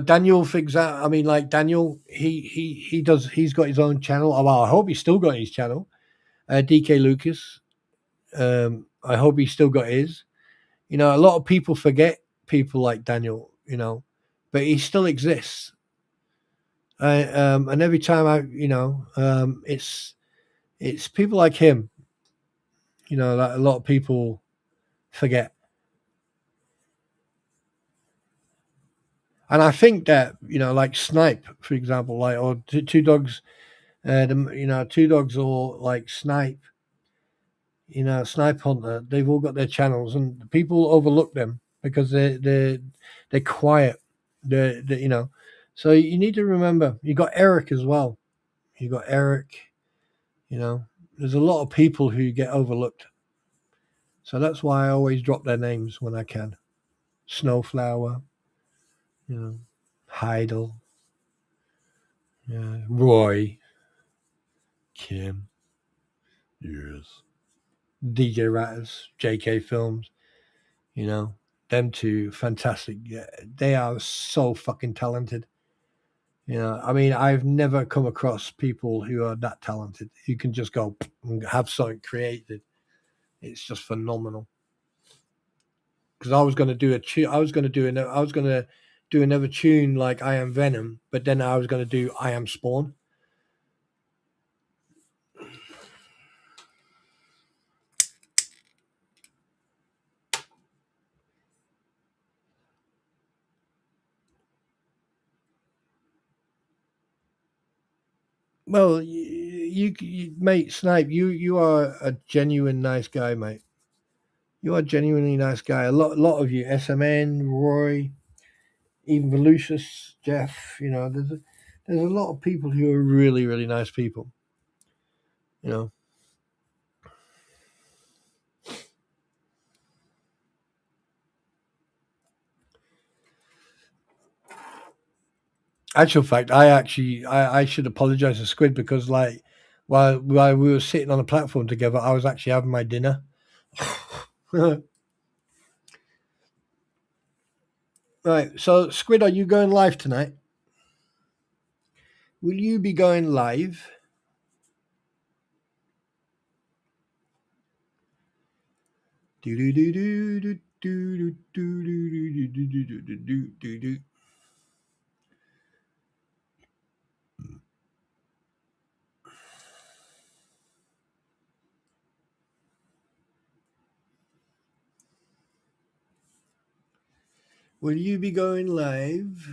Daniel figures out. I mean, like Daniel, he's got his own channel. Oh, well, I hope he's still got his channel. DK Lucas. I hope he's still got his. A lot of people forget people like Daniel. But he still exists. And every time it's people like him. That a lot of people forget. And I think that, like Snipe, for example, like, or Two Dogs, Two Dogs or like Snipe, Snipe Hunter, they've all got their channels and people overlook them because they're quiet. So you need to remember, you got Eric as well. You got Eric, there's a lot of people who get overlooked. So that's why I always drop their names when I can. Snowflower. Heidel, Roy, Kim, yes, DJ Ratters, JK Films, them two, fantastic. Yeah, they are so fucking talented. You know, I mean, I've never come across people who are that talented, who can just go and have something created. It's just phenomenal. Because I was going to do another tune like I Am Venom, but then I was going to do I Am Spawn. Well, you mate Snipe, you are a genuine nice guy, mate. You are a genuinely nice guy. A lot of you, SMN, Roy, even Volusius, Jeff. You know, there's a lot of people who are really really nice people. You know. Actual fact, I should apologize to Squid because like while we were sitting on a platform together, I was actually having my dinner. Right, so Squid, are you going live tonight? Will you be going live? Do do do do do do do do do do do do do. Will you be going live?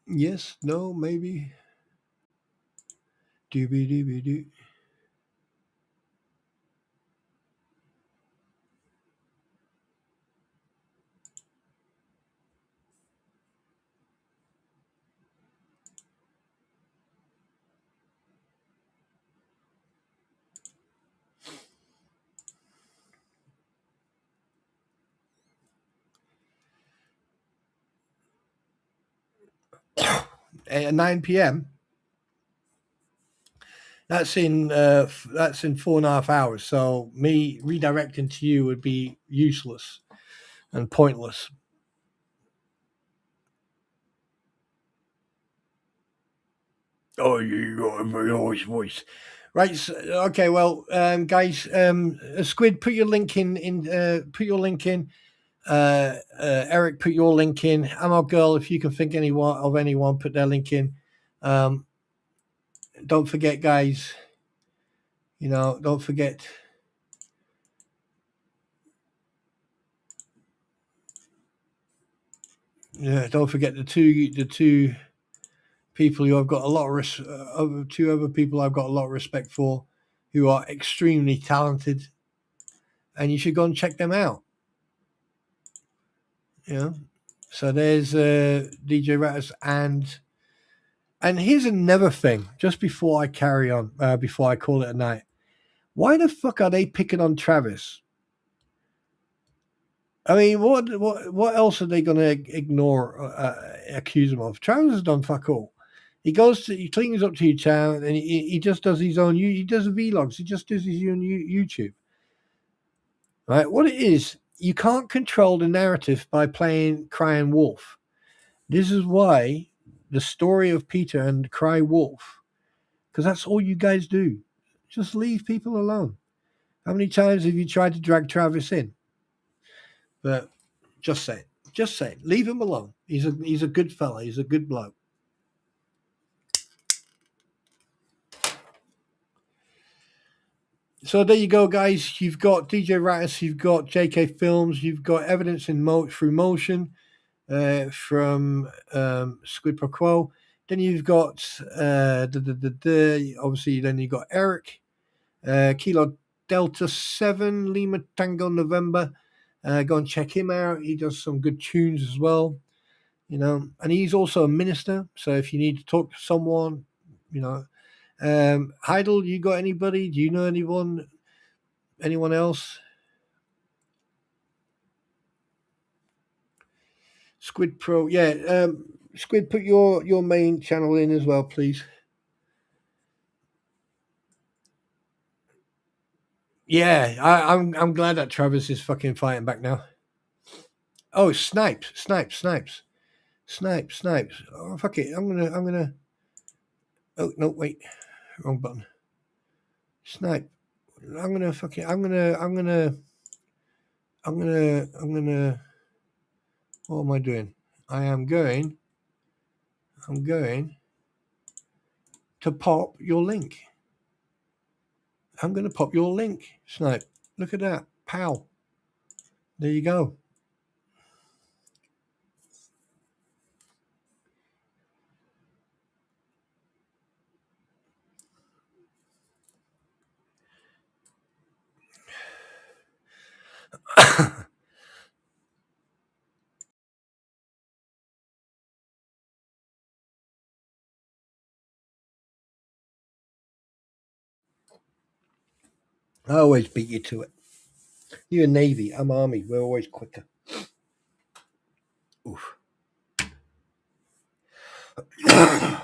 Yes, no, maybe. Doobie doobie doo. At 9 p.m. That's in 4.5 hours. So me redirecting to you would be useless and pointless. Oh, you got a very nice voice. Right. So, okay. Well, guys, Squid, put your link in. Put your link in. Eric, put your link in. Ammo Girl, if you can think of anyone, put their link in. Don't forget, guys. You know, don't forget. Yeah, don't forget the two people who I've got a lot of two other people I've got a lot of respect for, who are extremely talented, and you should go and check them out. You know, so there's DJ Ratters and here's another thing. Just before I carry on, before I call it a night, why the fuck are they picking on Travis? I mean, what else are they going to ignore, accuse him of? Travis has done fuck all. He cleans up to your town, and he just does his own. He does vlogs. He just does his own YouTube. Right? What it is, you can't control the narrative by playing Crying Wolf. This is why the story of Peter and Cry Wolf, because that's all you guys do. Just leave people alone. How many times have you tried to drag Travis in? But just say, leave him alone. He's a good fella. He's a good bloke. So there you go, guys. You've got DJ Rattus, you've got JK Films, you've got evidence in through motion from Squid Pro Quo. Then you've got obviously. Then you've got Eric, Kilo Delta 7 Lima Tango November. Go and check him out. He does some good tunes as well, you know. And he's also a minister. So if you need to talk to someone, you know. Heidel, you got anybody? Do you know anyone? Anyone else? Squid Pro, yeah. Squid, put your main channel in as well, please. Yeah, I'm glad that Travis is fucking fighting back now. Oh, snipes. Oh, fuck it. I'm gonna. Oh no, wait, wrong button. Snipe. I'm gonna. What am I doing? I'm going to pop your link. I'm going to pop your link, Snipe. Look at that. Pow. There you go. I always beat you to it. You're Navy, I'm Army. We're always quicker. Oof.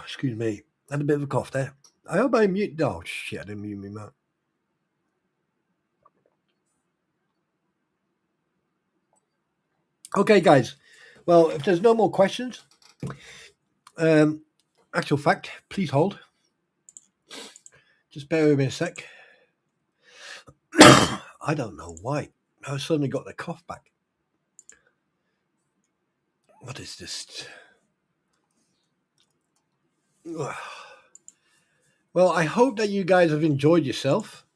Excuse me. Had a bit of a cough there. I hope I mute. Oh, shit, I didn't mute me, man. Okay, guys. Well, if there's no more questions, actual fact, please hold. Just bear with me a sec. I don't know why. I suddenly got the cough back. What is this? Well, I hope that you guys have enjoyed yourself.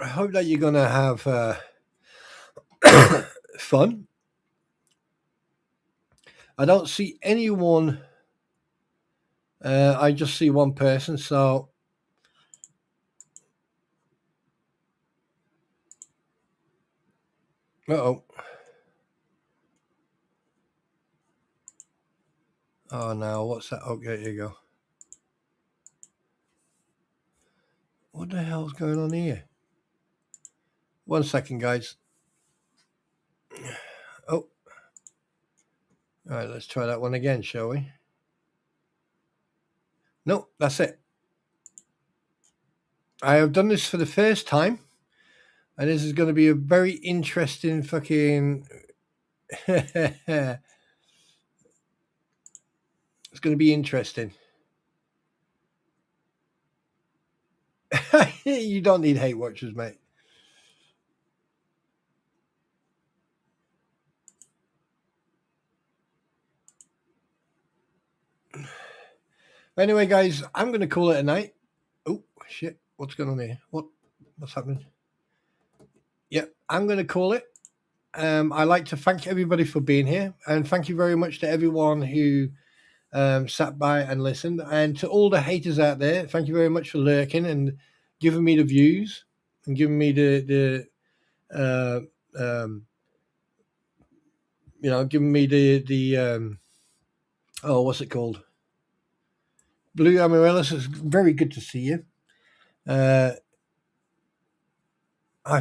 I hope that you're going to have fun. I don't see anyone. I just see one person, so uh-oh. Oh, no, what's that? Okay, there you go. What the hell's going on here? 1 second, guys. Oh. All right, let's try that one again, shall we? No, that's it. I have done this for the first time, and this is going to be a very interesting fucking... It's going to be interesting. You don't need hate watchers, mate. Anyway, guys, I'm going to call it a night. Oh, shit. What's going on here? What's happening? Yeah, I'm going to call it. I'd like to thank everybody for being here. And thank you very much to everyone who sat by and listened. And to all the haters out there, thank you very much for lurking and giving me the views and giving me giving me the oh, what's it called? Blue Amaryllis, it's very good to see you. I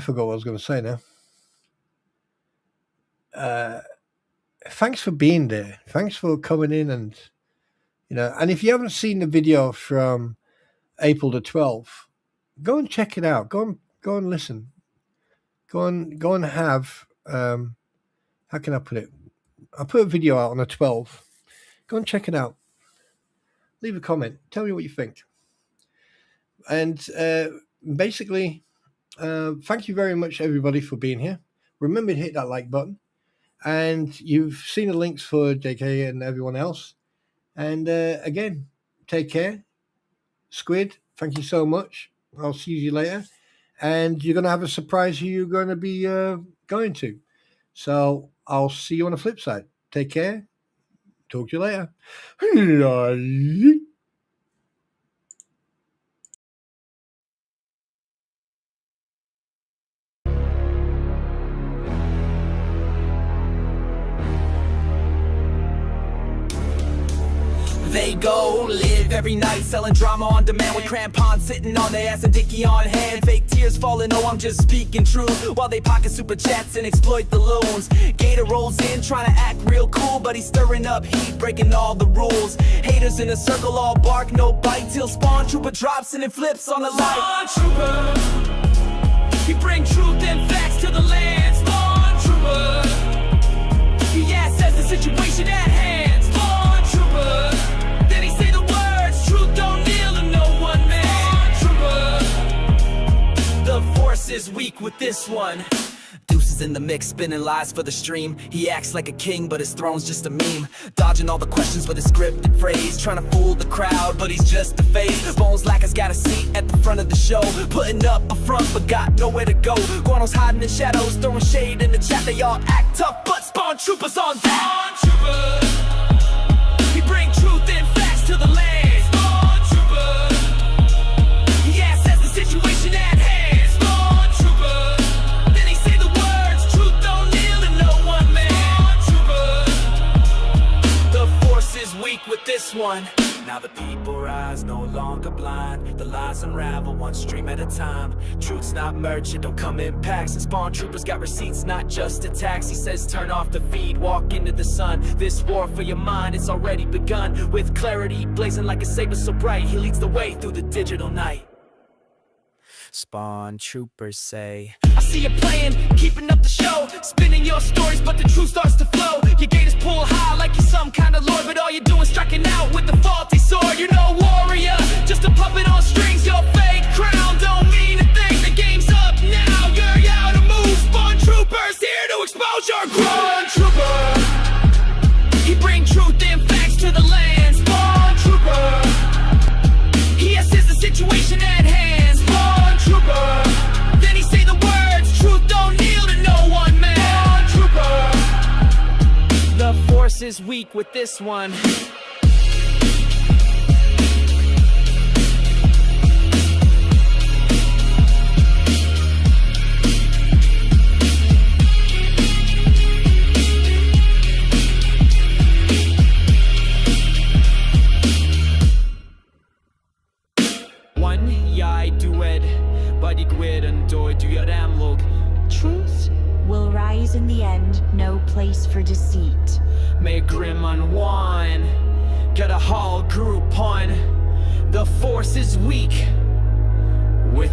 forgot what I was going to say now. Thanks for being there. Thanks for coming in, and and if you haven't seen the video from April the 12th, go and check it out. Go and listen. Go and have how can I put it? I'll put a video out on the 12th. Go and check it out. Leave a comment. Tell me what you think. And basically, thank you very much, everybody, for being here. Remember to hit that like button. And you've seen the links for JK and everyone else. And again, take care. Squid, thank you so much. I'll see you later. And you're going to have a surprise who you're going to be going to. So I'll see you on the flip side. Take care. Talk to you later. They go live every night selling drama on demand with Crampons sitting on their ass and dicky on hand. Fake tears falling, oh I'm just speaking truth, while they pocket super chats and exploit the loons. Gator rolls in trying to act real cool, but he's stirring up heat, breaking all the rules. Haters in a circle, all bark, no bite, till Spawntrooper drops and it flips on the light. Spawntrooper, He bring truth and facts to the land. Spawntrooper. He assesses the situation at hand. Spawntrooper. Then he say the words, truth don't kneel to no one man. Spawntrooper. The force is weak with this one. Deuces in the mix, spinning lies for the stream. He acts like a king, but his throne's just a meme. Dodging all the questions with a scripted phrase. Trying to fool the crowd, but he's just a face. Bones Lacker's got a seat at the front of the show. Putting up a front, but got nowhere to go. Guano's hiding in shadows, throwing shade in the chat. They all act tough, but Spawntrooper's on that. Spawntrooper. He bring truth and facts to the land. Spawntrooper. He assesses the situation at hand. With this one, now the people rise, no longer blind. The lies unravel one stream at a time. Truth's not merch, it don't come in packs. And Spawntroopers got receipts, not just attacks. He says turn off the feed, walk into the sun. This war for your mind, it's already begun. With clarity, blazing like a saber so bright. He leads the way through the digital night. Spawntroopers say, I see you playing, keeping up the show, spinning your stories, but the truth starts to flow. Your gators pull high like you're some kind of lord, but all you're doing is striking out with the faulty sword. You're no warrior, just a puppet on strings. Your fake crown don't mean a thing. The game's up now, you're out of move. Spawntroopers here to expose your grown trooper. He bring truth and facts to the land. Spawntrooper. He assesses the situation at hand. Trooper. Then he say the words, truth don't kneel to no one man. Trooper. The force is weak with this one. One yai duet. Body gwyd and doi do your amlog. Truth will rise in the end, no place for deceit. May grim unwind, got a whole group on. The force is weak with